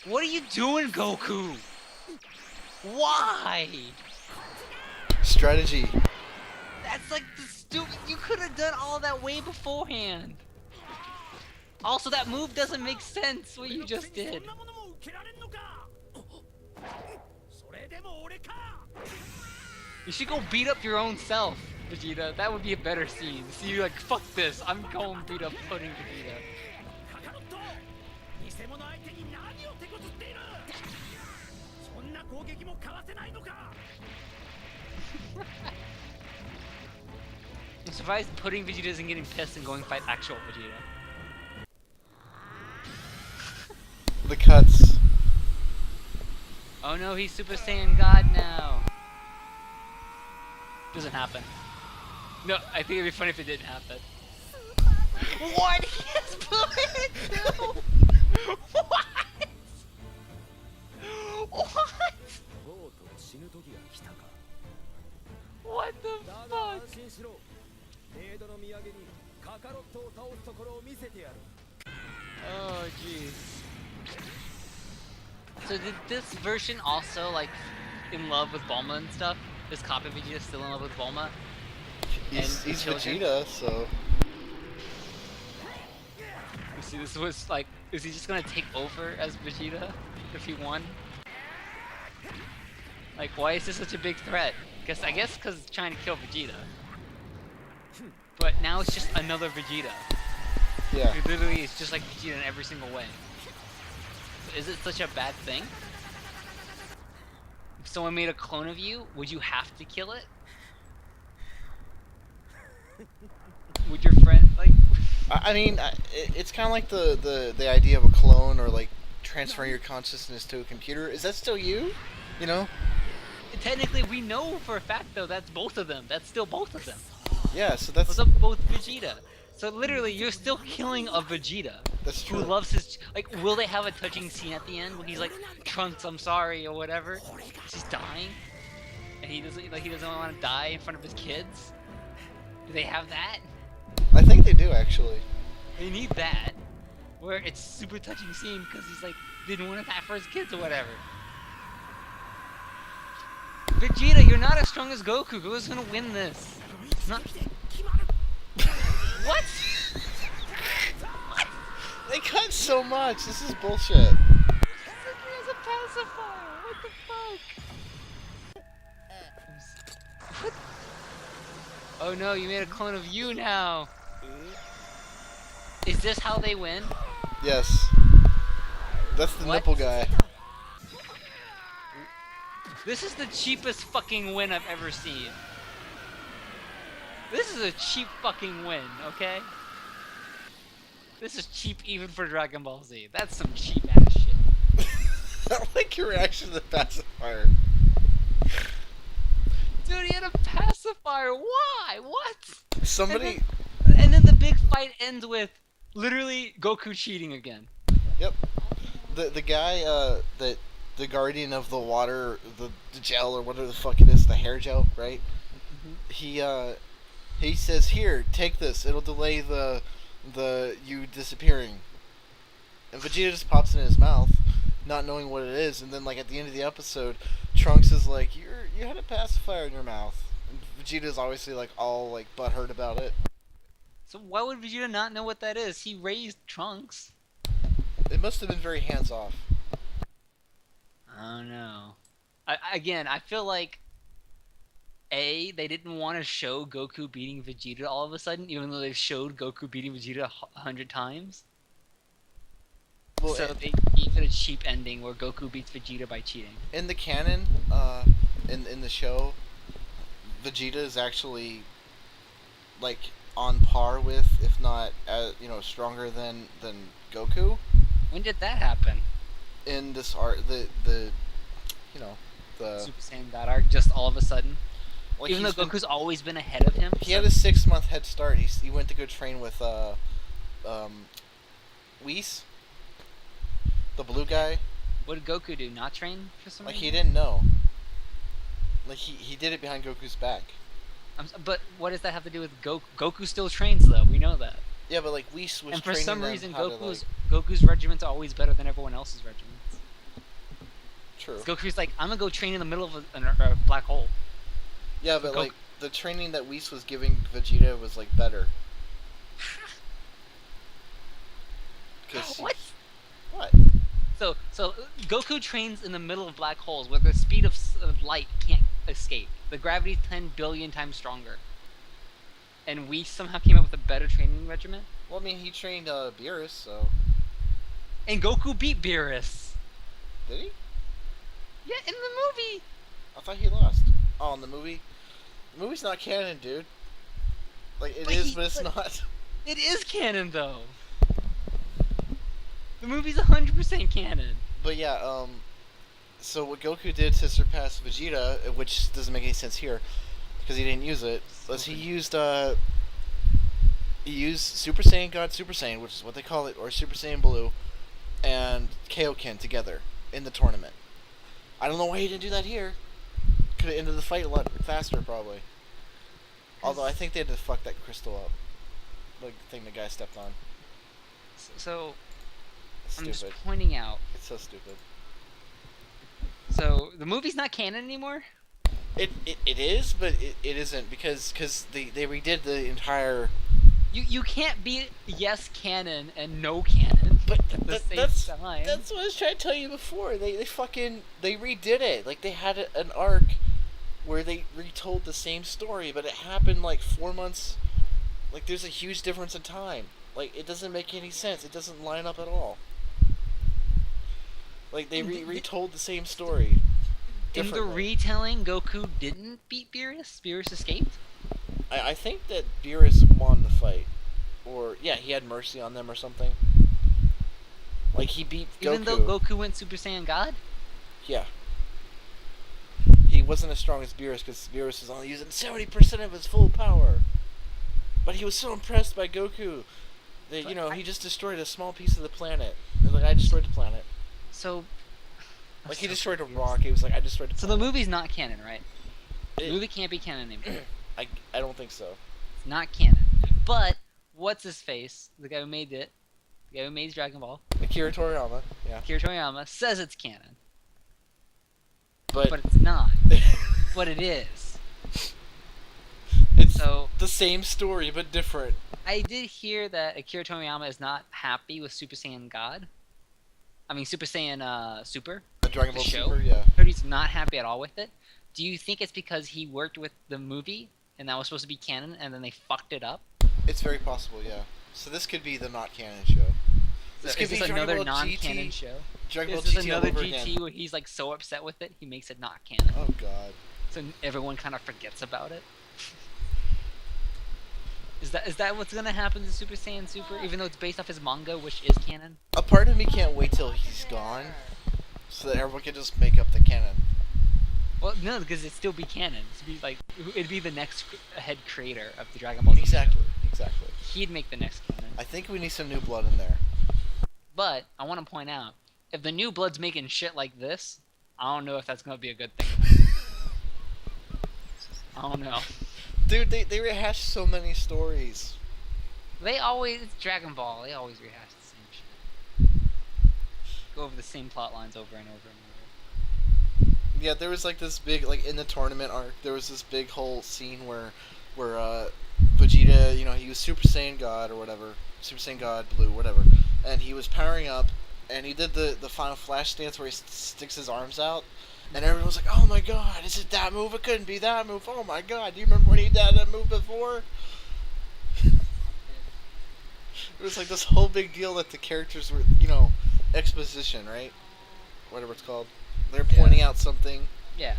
What are you doing, Goku? Why? Strategy. That's like the stupid. You could have done all that way beforehand. Also, that move doesn't make sense. What you just そ did. んなものも受けられんのかそれでも俺か You should go beat up your own self, Vegeta. That would be a better scene. See you like, fuck this. I'm going beat up Pudding Vegeta. カカロット偽物相手に何を手こずっているそんな攻撃もかわせないのか I'm surprised Pudding Vegeta isn't getting pissed and going fight actual Vegeta. The cuts. Oh no, he's Super Saiyan God now. Doesn't happen. No, I think it'd be funny if it didn't happen. What? He has split too? What? What? とうとう死ぬ時が来たか What the だが安 fuck? 心しろメイドの土産にカカロットを倒すところを見せてやる Oh jeez. So did this version also like in love with Bulma and stuff? Is copy Vegeta still in love with Bulma? He's children? Vegeta, so You see, this was like, is he just gonna take over as Vegeta if he won? Like, why is this such a big threat? I guess because it's trying to kill Vegeta. But now it's just another Vegeta. yeah. It literally is just like Vegeta in every single way. So is it such a bad thing? If someone made a clone of you, would you have to kill it? Would your friend, like... I mean, it's kind of like the idea of a clone or like transferring your consciousness to a computer. Is that still you? You know? Technically, we know for a fact though that's both of them. That's still both of them. Yeah. So that's Those are both Vegeta. So literally, you're still killing a Vegeta. That's Who true. loves his like? Will they have a touching scene at the end when he's like, "Trunks, I'm sorry" or whatever? He's dying, and he doesn't want to die in front of his kids. Do they have that? I think they do actually. They need that, where it's super touching scene because he's like didn't want to die for his kids or whatever. Vegeta, you're not as strong as Goku. Who's gonna win this? It's not. What? They cut so much. This is bullshit. He has a pacifier. What the fuck? What? Oh no, you made a clone of you now. Is this how they win? Yes. That's the What? nipple guy. This is the cheapest fucking win I've ever seen. This is a cheap fucking win, okay? This is cheap even for Dragon Ball Z. That's some cheap ass shit. I like your reaction to the pacifier. Dude, he had a pacifier. Why? What? Somebody. And then the big fight ends with literally Goku cheating again. Yep. The guy that the guardian of the water, the gel or whatever the fuck it is, the hair gel, right? He says, "Here, take this. It'll delay the you disappearing." And Vegeta just pops it in his mouth, not knowing what it is. And then like at the end of the episode, Trunks is like, you had a pacifier in your mouth." And Vegeta's obviously like all like butthurt about it. So why would Vegeta not know what that is? He raised Trunks. It must have been very hands off. I don't know. I feel like they didn't want to show Goku beating Vegeta all of a sudden, even though they've showed Goku beating Vegeta 100 times. Well, So they gave it a cheap ending where Goku beats Vegeta by cheating. in the canon, in the show, Vegeta is actually like on par with, if not, stronger than Goku. When did that happen? In this art, the Super Saiyan God arc, just all of a sudden. like Even though he's been- Goku's always been ahead of him. he had a 6-month head start. He went to go train with Whis, the blue guy. What did Goku do? Not train for some Like reason? he didn't know. Like he did it behind Goku's back. But what does that have to do with Goku? Goku still trains though. We know that. Yeah, but like Whis was And for training some them reason, how to, Goku's regiment's always better than everyone else's regiments. true. Goku's like, I'm gonna go train in the middle of a black hole. Yeah, but Goku- like the training that Whis was giving Vegeta was like better. What? What? So Goku trains in the middle of black holes where the speed of light can't escape. The gravity's 10 billion times stronger. And we somehow came up with a better training regimen. Well, I mean, he trained Beerus, so And Goku beat Beerus. did he? Yeah, in the movie. I thought he lost. Oh, in the movie? The movie's not canon, dude. Like it But is, he- but it's but- not. It is canon though. The movie's 100% canon. But yeah, so what Goku did to surpass Vegeta, which doesn't make any sense here, because he didn't use it, was he used Super Saiyan God Super Saiyan, which is what they call it, or Super Saiyan Blue, and Kaioken together in the tournament. I don't know why he didn't do that here. Could have ended the fight a lot faster, probably. Although I think they had to fuck that crystal up. The thing the guy stepped on. So It's I'm stupid. just pointing out. It's so stupid. So the movie's not canon anymore. It is, but it isn't because they redid the entire. You can't be yes canon and no canon But at the same that's time. what I was trying to tell you before. They redid it. Like they had an arc where they retold the same story, but it happened like 4 months. Like there's a huge difference in time. Like it doesn't make any sense. It doesn't line up at all. Like they retold the same story. In the differently. retelling, Goku didn't beat Beerus. Beerus escaped. I think that Beerus won the fight. or yeah, he had mercy on them or something. Like he beat Goku. Even though Goku went Super Saiyan God? Yeah. He wasn't as strong as Beerus because Beerus was only using 70% of his full power. But he was so impressed by Goku that, you know, he just destroyed a small piece of the planet. And, like, I destroyed the planet. So... Like, I'm he so destroyed a confused. rock. He was like, I destroyed the So the planet. movie's not canon, right? The It- movie can't be canon anymore. I don't think so. It's not canon. But, what's his face? The guy who made it. The guy who made Dragon Ball. Akira Toriyama, yeah. Akira Toriyama says it's canon. But, But it's not. But it is. it's So, the same story, but different. I did hear that Akira Toriyama is not happy with Super Saiyan God. I mean, Super Saiyan Super. The Dragon The Ball show? Super, yeah. Heard he's not happy at all with it. Do you think it's because he worked with the movie and that was supposed to be canon and then they fucked it up? It's very possible, yeah. So this could be the not canon show. This So could is this be Dragon another Ball non-canon GT. show? Dragon Ball Is this GT all another over GT again. where he's like so upset with it he makes it not canon? Oh god. So everyone kind of forgets about it. Is that what's gonna happen to Super Saiyan Super? Even though it's based off his manga, which is canon. A part of me can't wait till he's gone, so that everyone can just make up the canon. Well, no, because it'd still be canon. It'd be the next head creator of the Dragon Ball Z. Exactly, exactly. He'd make the next canon. I think we need some new blood in there. But I want to point out, if the new blood's making shit like this, I don't know if that's gonna be a good thing. I don't know. Dude, they rehash so many stories. It's Dragon Ball. They always rehash the same shit. Go over the same plot lines over and over and over. Yeah, there was like this big, like in the tournament arc, there was this big whole scene where Vegeta, you know, he was Super Saiyan God or whatever, Super Saiyan God Blue, whatever, and he was powering up, and he did the final flash dance where he sticks his arms out, and everyone was like, oh my god, is it that move? It couldn't be that move. Oh my god, do you remember when he did that move before? It was like this whole big deal that the characters were, you know, exposition, right? Whatever it's called. They're pointing out something. Yeah.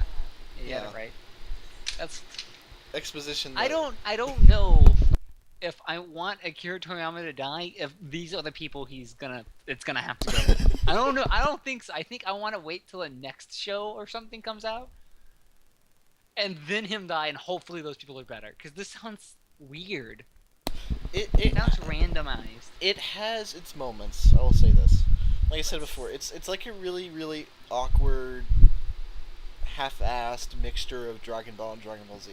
You got Yeah. it right. That's. Exposition. I that- don't know if I want Akira Toriyama to die. If these are the people it's gonna have to go with. I don't know. I don't think so. I think I want to wait till the next show or something comes out, and then him die, and hopefully those people are better. Because this sounds weird. It It sounds randomized. it has its moments. I will say this. Like I said before, it's like a really really awkward, half-assed mixture of Dragon Ball and Dragon Ball Z.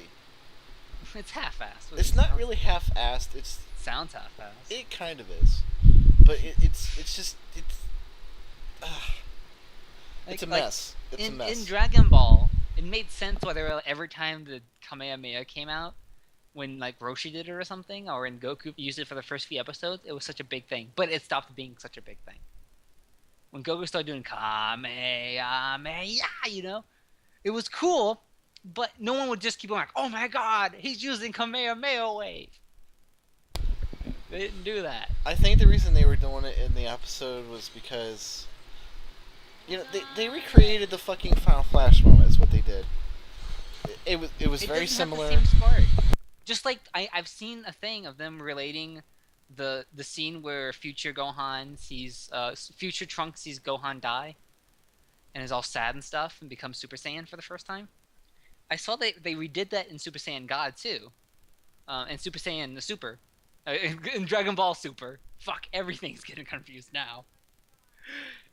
It's half-assed. It's not really half-assed. It's Sounds half-assed. it kind of is, but it's just it's a Like, mess. It's a in mess. Dragon Ball, it made sense whether every time the Kamehameha came out, when like Roshi did it or something, or when Goku used it for the first few episodes, it was such a big thing. But it stopped being such a big thing. When Goku started doing Kamehameha, you know, it was cool, but no one would just keep going like, oh my god, he's using Kamehameha wave. They didn't do that. I think the reason they were doing it in the episode was because, you know, they recreated the fucking Final Flash moment. Is what they did. It was It very doesn't have similar. the same spark. Just like I've seen a thing of them relating the scene where future Gohan sees future Trunks sees Gohan die, and is all sad and stuff and becomes Super Saiyan for the first time. I saw they redid that in Super Saiyan God too, and Super Saiyan the Super, in Dragon Ball Super. Fuck, everything's getting confused now.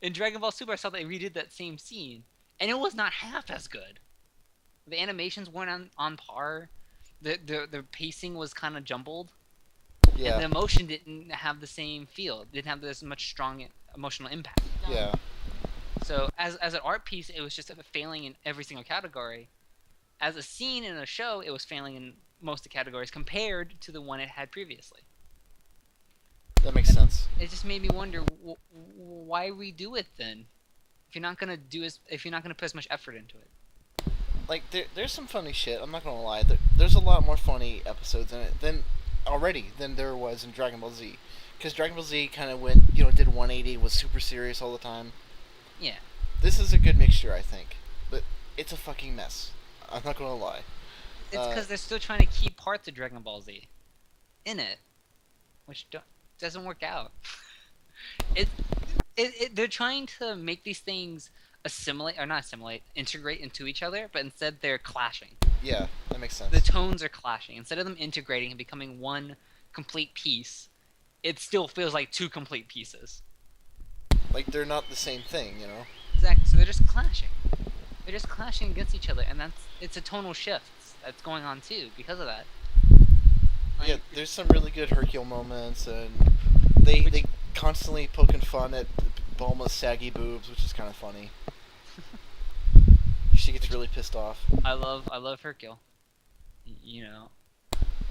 In Dragon Ball Super, I saw they redid that same scene, and it was not half as good. The animations weren't on par. The pacing was kind of jumbled. Yeah. And the emotion didn't have the same feel. It didn't have as much strong emotional impact. Yeah. So as an art piece, it was just failing in every single category. As a scene in a show, it was failing in most of the categories compared to the one it had previously. That makes sense. It just made me wonder why redo it then, if you're not gonna put as much effort into it. Like there's some funny shit. I'm not gonna lie. There's a lot more funny episodes in it than there was in Dragon Ball Z, because Dragon Ball Z kind of did 180, was super serious all the time. Yeah. This is a good mixture, I think, but it's a fucking mess. I'm not gonna lie. It's because they're still trying to keep parts of Dragon Ball Z in it. which doesn't work out. They're trying to make these things assimilate, or not assimilate, integrate into each other, but instead they're clashing. Yeah, that makes sense. The tones are clashing. Instead of them integrating and becoming one complete piece, it still feels like two complete pieces. Like they're not the same thing, you know? Exactly. So they're just clashing. They're just clashing against each other, and it's a tonal shift that's going on too because of that. Like, Yeah, there's some really good Hercule moments, and they constantly poking fun at Bulma's saggy boobs, which is kind of funny. She gets really pissed off. I love Hercule. You know.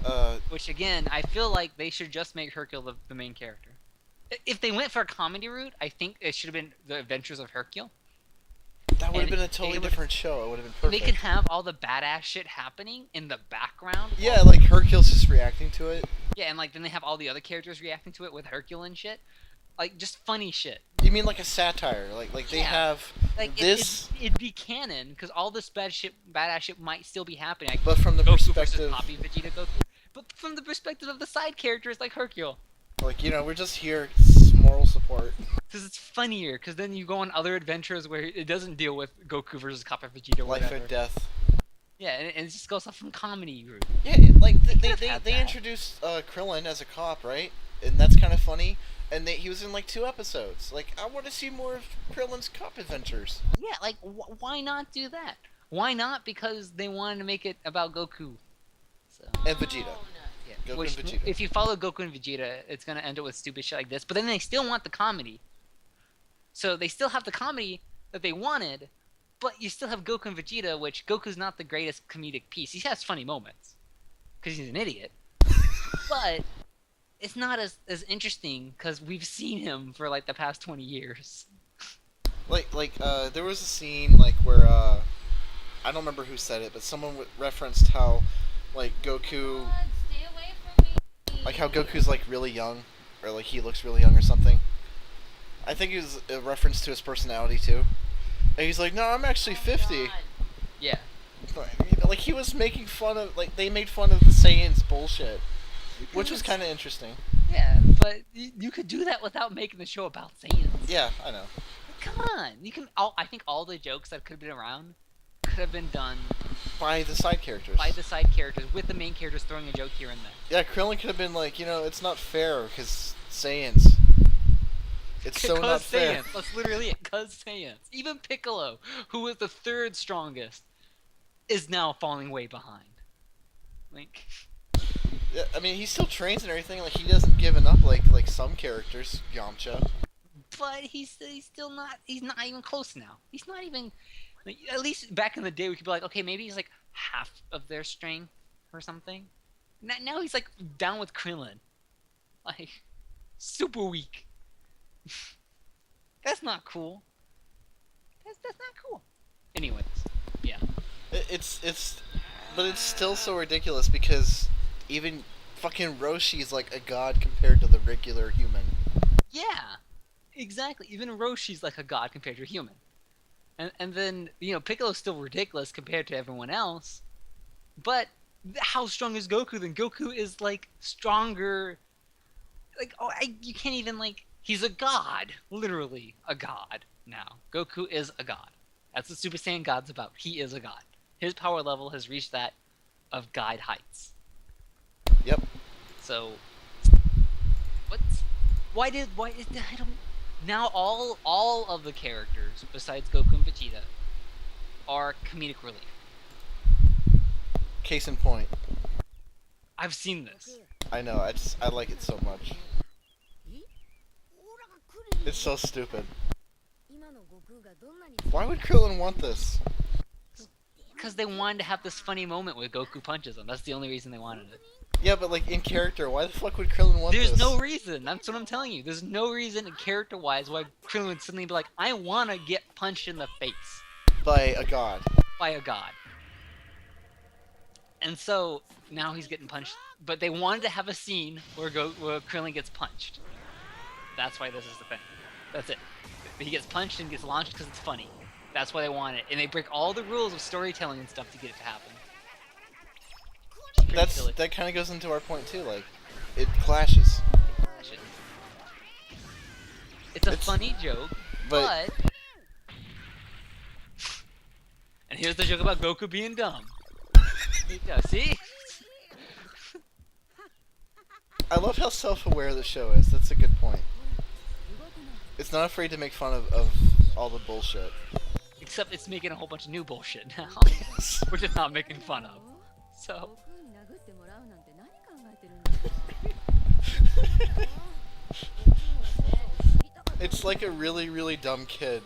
Uh, Which again, I feel like they should just make Hercule the main character. If they went for a comedy route, I think it should have been The Adventures of Hercule. that would have And been a totally it would- different show. It would have been They perfect. could have all the badass shit happening in the background. Yeah, like Hercule's just reacting to it. Yeah, and like then they have all the other characters reacting to it with Hercule and shit. Like just funny shit. You mean like a satire? Like they Yeah. have Like this, it'd be canon because all this badass shit might still be happening. Like but from the Goku versus perspective, Poppy Vegeta Goku. But from the perspective of the side characters like Hercule. like, you know, we're just here moral support. Because it's funnier, because then you go on other adventures where it doesn't deal with Goku versus Kappa Vegeta or Life whatever. or death. Yeah, and it just goes off from comedy route. Yeah, like could've had they that. introduced Krillin as a cop, right? And that's kind of funny. And he was in like 2 episodes. Like, I want to see more of Krillin's cop adventures. Yeah, like, why not do that? Why not? Because they wanted to make it about Goku. So, And Vegeta. yeah. Goku Which, and Vegeta. if you follow Goku and Vegeta, it's going to end up with stupid shit like this. But then they still want the comedy. So they still have the comedy that they wanted, but you still have Goku and Vegeta, which Goku's not the greatest comedic piece. He has funny moments, because he's an idiot. But it's not as interesting, because we've seen him for, like, the past 20 years. There was a scene, like, where, I don't remember who said it, but someone referenced how, like, Goku, God, stay away from me. like, how Goku's, like, really young, or, like, he looks really young or something. I think it was a reference to his personality, too. And he's like, no, I'm actually 50. God. Yeah. You know, like, he was making fun of, like, they made fun of the Saiyans bullshit, which was kind of interesting. Yeah, but you could do that without making the show about Saiyans. Yeah, I know. Come on, you can. I think all the jokes that could have been around could have been done By the side characters. by the side characters, with the main characters throwing a joke here and there. Yeah, Krillin could have been like, you know, it's not fair, because Saiyans. It's so not fair. Saiyans. That's literally it. Cause Saiyans. Even Piccolo, who was the third strongest, is now falling way behind. Like, Yeah, I mean, he still trains and everything. Like, he doesn't given up like some characters. Yamcha. but he's still not. He's not even close now. He's not even. Like, at least back in the day, we could be like, okay, maybe he's like half of their strength or something. Now he's like down with Krillin, like super weak. That's not cool. That's not cool. Anyways, yeah. But it's still so ridiculous because even fucking Roshi's like a god compared to the regular human. Yeah, exactly. Even Roshi's like a god compared to a human. And then, you know, Piccolo's still ridiculous compared to everyone else. But how strong is Goku then? Goku is like stronger. Like, you can't even like. He's a god, literally a god. Now, Goku is a god. That's what Super Saiyan God's about. He is a god. His power level has reached that of god heights. Yep. So, why is I don't. Now all of the characters besides Goku and Vegeta are comedic relief. Case in point. I've seen this. I know. I like it so much. It's so stupid. Why would Krillin want this? Because they wanted to have this funny moment where Goku punches him. That's the only reason they wanted it. Yeah, but like in character, why the fuck would Krillin want There's this? no reason. That's what I'm telling you. There's no reason character-wise why Krillin would suddenly be like, I want to get punched in the face By a god. by a god. And so now he's getting punched. But they wanted to have a scene where Krillin gets punched. That's why this is the thing. That's it. He gets punched and gets launched because it's funny. That's why they want it. And they break all the rules of storytelling and stuff to get it to happen. It's pretty silly. That kind of goes into our point too. Like, it clashes. It's a It's- funny joke, but but... And here's the joke about Goku being dumb. There you go, see? I love how self-aware the show is. That's a good point. It's not afraid to make fun of all the bullshit. Except it's making a whole bunch of new bullshit now. We're just not making fun of. So, 悟空に殴ってもらうなんて何考えてるんですか It's like a really, really dumb kid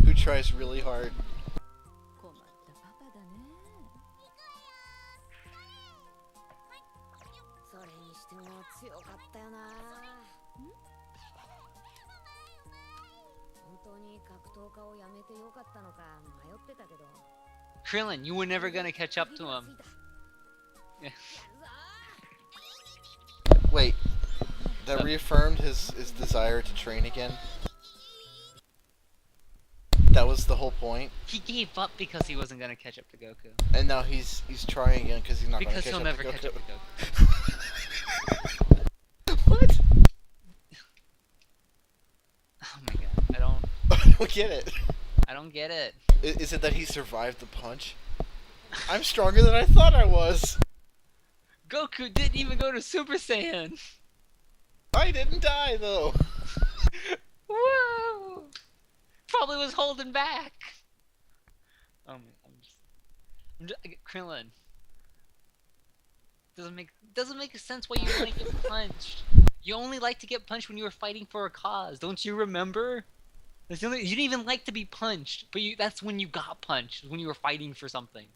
who tries really hard. 困ったパパだねそれにしても強かったよな本当に格闘家をやめてよかったのか迷ってたけど Krillin, you were never gonna catch up to him. Wait, that reaffirmed his desire to train again? That was the whole point? He gave up because he wasn't gonna catch up to Goku. And now he's trying again because he's not going to Because catch he'll up never to catch up Goku. to Goku. What? Oh my god, I don't I don't get it. get it. Is it that he survived the punch? I'm stronger than I thought I was. Goku didn't even go to Super Saiyan. I didn't die though. Woo! Probably was holding back. Oh my, Krillin. Doesn't make sense why you want to get punched. You only like to get punched when you were fighting for a cause. Don't you remember? You didn't even like to be punched, but that's when you got punched, when you were fighting for something.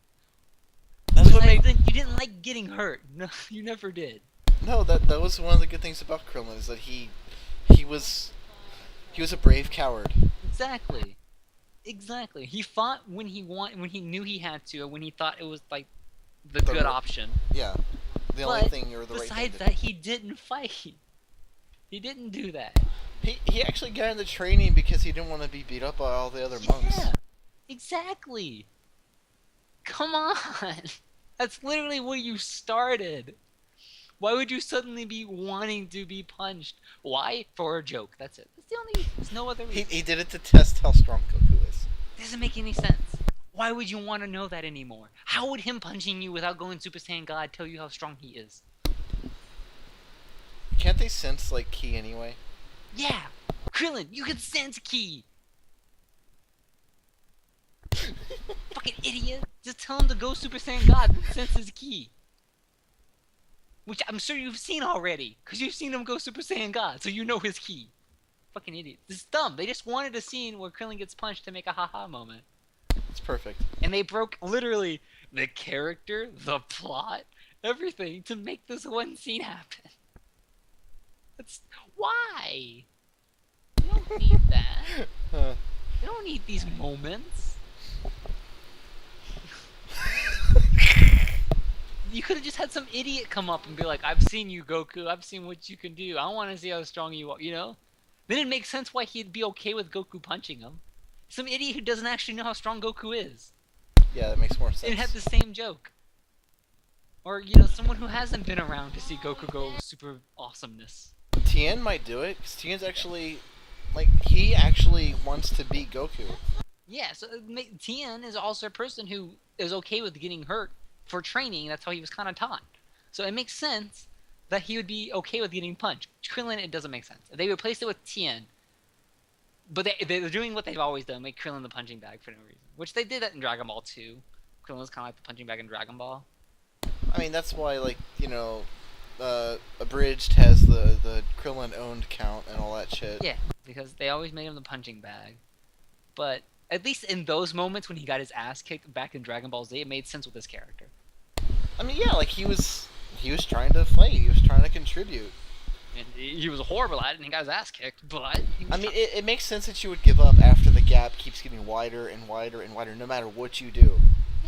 That's what Like, made... you didn't like getting hurt. No, you never did. No, that was one of the good things about Krillin is that he was a brave coward. Exactly. Exactly. He fought when he knew he had to, and when he thought it was like the The good right- option. Yeah, the only But thing or the right thing. besides To that, he didn't fight. He didn't do that. He actually got into training because he didn't want to be beat up by all the other monks. Yeah. Exactly. Come on. That's literally where you started. Why would you suddenly be wanting to be punched? Why? For a joke. That's it. That's the only. There's no other reason. He did it to test how strong Goku is. Doesn't make any sense. Why would you want to know that anymore? How would him punching you without going Super Saiyan God tell you how strong he is? Can't they sense like ki anyway? Yeah! Krillin, you can sense ki! Fucking idiot! Just tell him to go Super Saiyan God and sense his ki. Which I'm sure you've seen already, because you've seen him go Super Saiyan God, so you know his ki. Fucking idiot. This is dumb. They just wanted a scene where Krillin gets punched to make a haha moment. It's perfect. And they broke literally the character, the plot, everything to make this one scene happen. That's why. You don't need that. Huh. You don't need these moments. You could have just had some idiot come up and be like, "I've seen you, Goku. I've seen what you can do. I want to see how strong you are." You know? Then it makes sense why he'd be okay with Goku punching him. Some idiot who doesn't actually know how strong Goku is. Yeah, that makes more sense. It had the same joke. Or, you know, someone who hasn't been around to see Goku go super awesomeness. Tien might do it, because Tien's actually, like, he actually wants to beat Goku. Yeah, so Tien is also a person who is okay with getting hurt for training. That's how he was kind of taught. So it makes sense that he would be okay with getting punched. Krillin, it doesn't make sense. If they replaced it with Tien, but they're doing what they've always done, make Krillin the punching bag for no reason. Which they did that in Dragon Ball 2. Krillin was kind of like the punching bag in Dragon Ball. I mean, that's why, like, you know, Abridged has the Krillin-owned count and all that shit. Yeah, because they always made him the punching bag. But at least in those moments when he got his ass kicked back in Dragon Ball Z, it made sense with his character. I mean, yeah, like, he was trying to fight, he was trying to contribute. And he was horrible at it and he got his ass kicked, but... I mean, it makes sense that you would give up after the gap keeps getting wider and wider and wider, no matter what you do.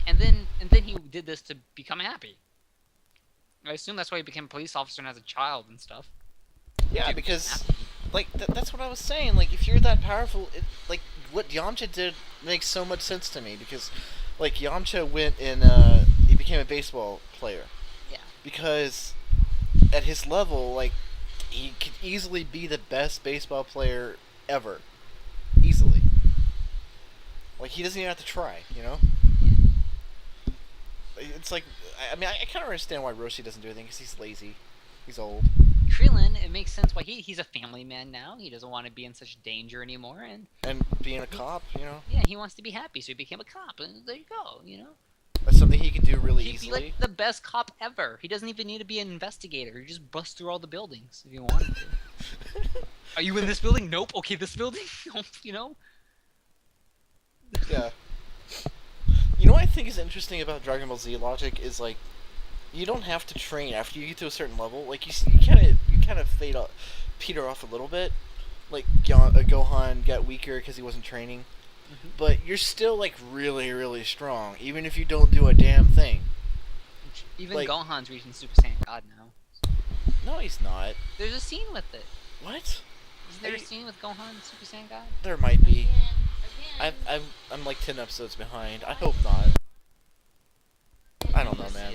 And then he did this to become happy. I assume that's why he became a police officer and as a child and stuff. Yeah, Dude, because, happy. like, that's what I was saying. Like, if you're that powerful, like, what Yamcha did makes so much sense to me. Because, like, Yamcha went and, he became a baseball player. Yeah. Because, at his level, like, he could easily be the best baseball player ever. Easily. Like, he doesn't even have to try, you know? It's like, I mean, I kind of understand why Roshi doesn't do anything, because he's lazy. He's old. Krillin, it makes sense why he's a family man now. He doesn't want to be in such danger anymore, and being a cop, you know? yeah, he wants to be happy, so he became a cop, and there you go, you know? That's something he can do really He'd be easily. like the best cop ever. He doesn't even need to be an investigator. He just busts through all the buildings if he wanted to. Are you in this building? Nope. Okay, this building? Nope, you know? Yeah. You know what I think is interesting about Dragon Ball Z logic is, like, you don't have to train after you get to a certain level. Like, you kind of fade off, peter off a little bit. Like, Gohan got weaker because he wasn't training. Mm-hmm. But you're still, like, really, really strong, even if you don't do a damn thing. Even like- Gohan's reaching Super Saiyan God now. No, he's not. There's a scene with it. What? Isn't there Are a you- scene with Gohan and Super Saiyan God? There might be. Again. I'm like 10 episodes behind. I hope not. I don't know, man.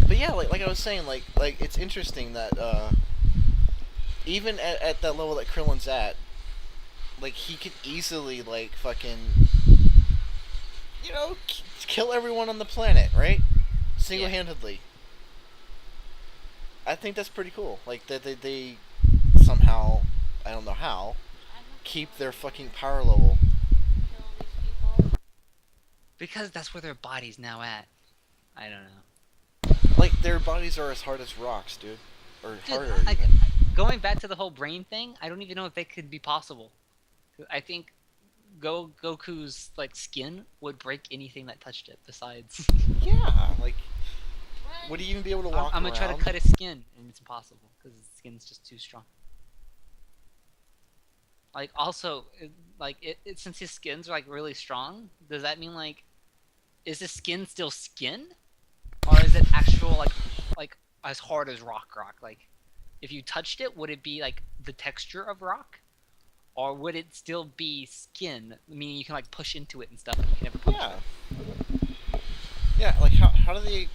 But yeah, like I was saying, like it's interesting that even at that level that Krillin's at, like, he could easily, like, fucking, you know, kill everyone on the planet, right? Single-handedly. I think that's pretty cool. Like, that they somehow, I don't know how, keep their fucking power level. Because that's where their body's now at. I don't know. Like, their bodies are as hard as rocks, dude. Or Dude, harder, I- even. Going back to the whole brain thing, I don't even know if that could be possible. I think Goku's, like, skin would break anything that touched it. Besides, Yeah, like, would he even be able to walk I'm around? gonna try to cut his skin, and it's impossible because his skin's just too strong. Like, also, since his skins are, like, really strong, does that mean, like, is his skin still skin, or is it actual, like as hard as rock? Like, if you touched it, would it be, like, the texture of rock, or would it still be skin, meaning you can, like, push into it and stuff, but you can never punch Yeah. it? Yeah, like, how do they,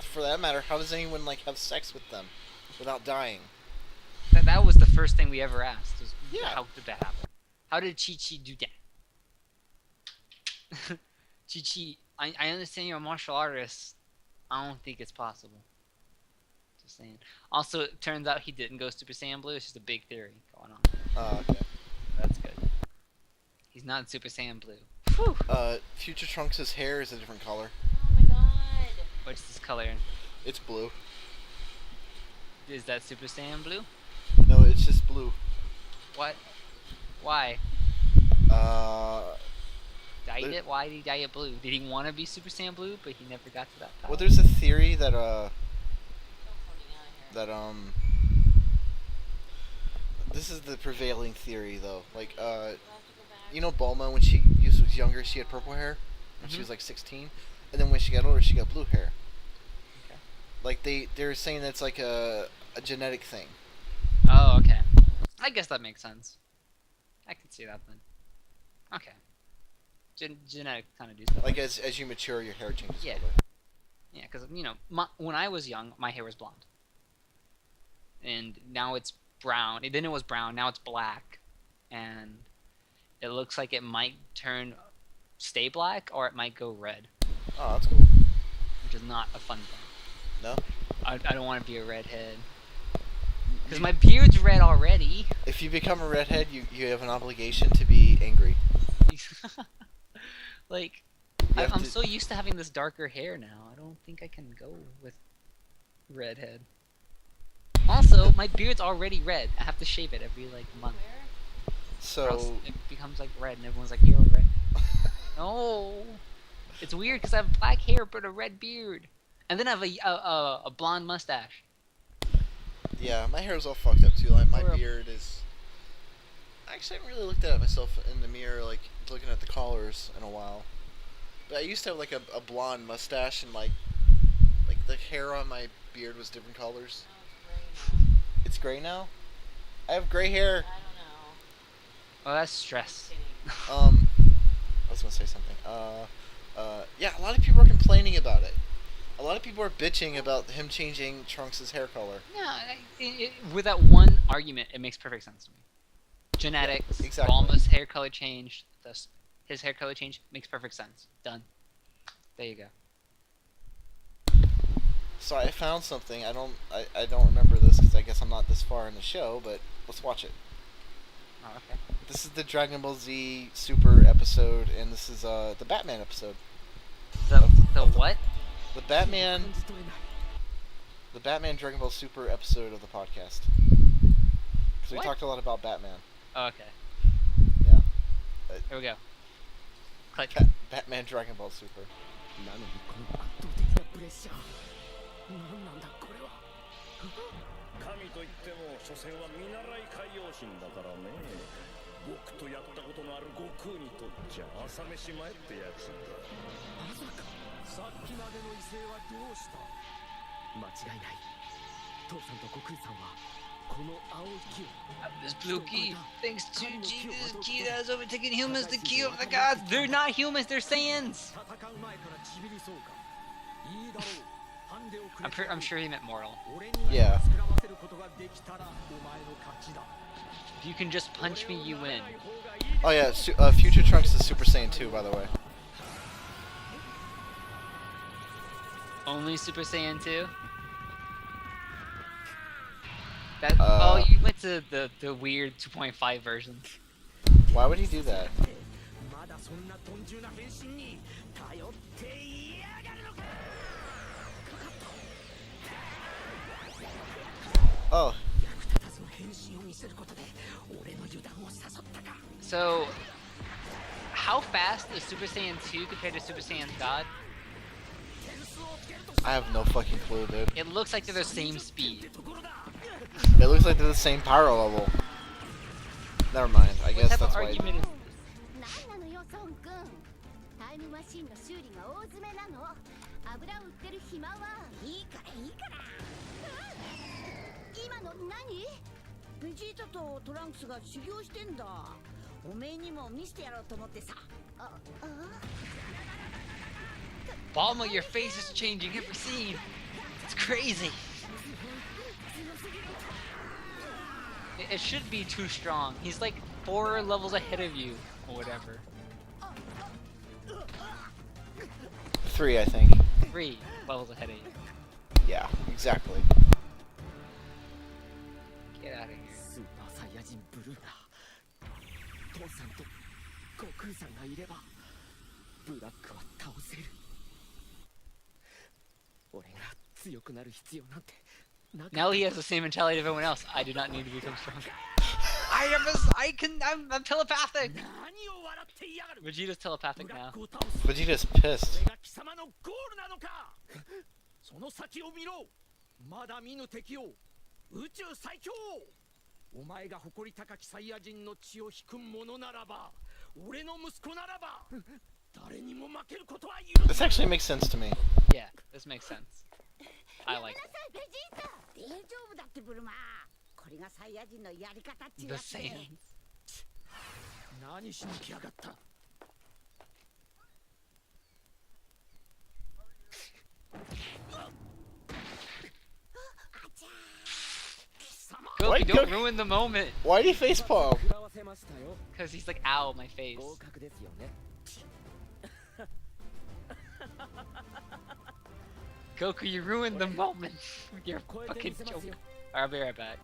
for that matter, how does anyone, like, have sex with them without dying? That was the first thing we ever asked. Was, Yeah. How did that happen? How did Chi-Chi do that? Chi-Chi, I understand you're a martial artist. I don't think it's possible. Just saying. Also, it turns out he didn't go Super Saiyan Blue. It's just a big theory going on. Oh, okay. That's good. He's not Super Saiyan Blue. Whew. Future Trunks' hair is a different color. Oh my god. What's this color? It's blue. Is that Super Saiyan Blue? No, it's just blue. What? Why? Dyed there- it? Why did he dye it blue? Did he want to be Super Saiyan Blue, but he never got to that power? Well, there's a theory that, Still floating out of here. that, this is the prevailing theory, though. Like, We'll have to go back. you know Bulma, when she was younger, she had purple hair? When she Mhm. was, like, 16? And then when she got older, she got blue hair. Okay. Like, they're saying that's, like, a genetic thing. Oh, okay. I guess that makes sense. I can see that then. Okay. Genetic kind of do stuff. Like, as you mature, your hair changes Yeah. color. Yeah, because, you know, when I was young, my hair was blonde. And now it's brown. Then it was brown, now it's black. And it looks like it might stay black, or it might go red. Oh, that's cool. Which is not a fun thing. No? I don't want to be a redhead. Because my beard's red already. If you become a redhead, you have an obligation to be angry. Like, You have I'm to- so used to having this darker hair now. I don't think I can go with redhead. Also, my beard's already red. I have to shave it every, like, month. Where? Or else So, it becomes, like, red, and everyone's like, you're red. No! It's weird, because I have black hair but a red beard. And then I have a blonde mustache. yeah, my hair's all fucked up too. Like, my Or a- beard is. Actually, I haven't really looked at myself in the mirror, like looking at the collars in a while. But I used to have like a blonde mustache, and like the hair on my beard was different colors. Oh, It's gray now. I have gray hair. I don't know. Well, that's stress. Kidding. I was gonna say something. Yeah, a lot of people are complaining about it. A lot of people are bitching about him changing Trunks' hair color. No, with that one argument, it makes perfect sense to me. Genetics, exactly. Bulma's hair color changed, thus his hair color change makes perfect sense. Done. There you go. So I found something. I don't remember this because I guess I'm not this far in the show, but let's watch it. Oh, okay. This is the Dragon Ball Z Super episode, and this is the Batman episode. The what? The Batman Dragon Ball Super episode of the podcast. Because we What? talked a lot about Batman. Oh, okay. Yeah. Here we go. Click. Batman Dragon Ball Super. なのにこの圧倒的なプレッシャー何なんだこれは神といっても所詮は見習い海洋神だからね僕とやったことのある悟空にとっちゃ朝飯前ってやつだまさかさっきまでの威勢はどうした間違いない父さんと悟空さんはこの青い木を This blue key, thanks to Jesus, key that has overtaken humans, the key of the gods. They're not humans, they're Saiyans. 戦う前からちびりそうかいいだろうハンデをくれ I'm sure he meant mortal. 俺に Yeah. 膨らませることができたらお前の勝ちだ If you can just punch me, you win. Oh yeah, Future Trunks is Super Saiyan 2, by the way. Only Super Saiyan 2? That, oh, you went to the weird 2.5 versions. Why would he do that? まだそんな鈍重な変身に頼っていやがるのか Oh, 役立たずの変身を見せることで俺の油断を誘ったか So, how fast is Super Saiyan 2 compared to Super Saiyan God? I have no fucking clue, dude. It looks like they're the same speed. ところだ It looks like they're the same power level. Never mind. I What guess type of that's why. argument is 何なのよ孫くん。タイムマシンの修理が大詰めなの。油売ってる暇はいいからいいから。今の何？ベジータとトランクスが修行してんだ。おめえにも見せてやろうと思ってさ。Bulma, your face is changing every scene. It's crazy. It should be too strong. He's like 4 levels ahead of you, or whatever. 3, I think. 3 levels ahead of you. Yeah, exactly. Get out of here. スーパーサイヤ人ブルーが父さんと悟空さんがいればブラックは倒せる俺が強くなる必要なんてなかった Now he has the same mentality of everyone else. I do not need to become stronger. I'm telepathic. 何を笑っていやがる Vegeta's telepathic ブラ now. ックを倒す Vegeta's pissed. これが貴様のゴールなのかその先を見ろまだ見ぬ敵を宇宙最強お前が誇り高きサイヤ人の血を引く者ならば俺の息子ならば誰にも負けることは許 This actually makes sense to me. Yeah, this makes sense. I like it. ベジータ。大丈夫だってブルマ。これがサイヤ人のやり方ってや The つで。 Saiyans. 何しに来やがった Goku, Why don't Goku- ruin the moment. Why do you facepalm? 食らわせましたよ Because he's like, ow, my face. 合格ですよね Goku, you ruined the moment. You're fucking joke. I'll be right back.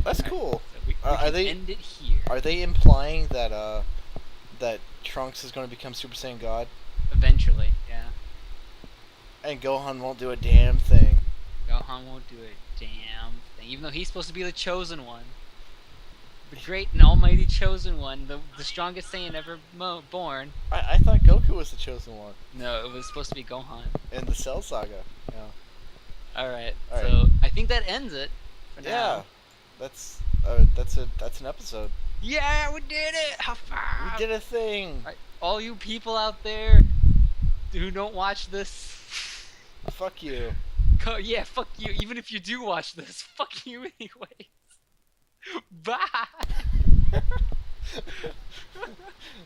That's cool. So we Are can they- end it here. Are they implying that that Trunks is going to become Super Saiyan God Eventually, yeah. and Gohan won't do a damn thing? Gohan won't do a damn thing, even though he's supposed to be the chosen one. The great and almighty chosen one, the strongest Saiyan ever born. I thought Goku was the chosen one No, it was supposed to be Gohan. in the Cell Saga. Yeah. Alright, Alright. so I think that ends it for now. Yeah. That's an episode. Yeah, we did it! How far? We did a thing. Alright, all you people out there who don't watch this, Fuck you. yeah, fuck you. Even if you do watch this, fuck you anyways. Bye!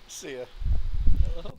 See ya. Hello.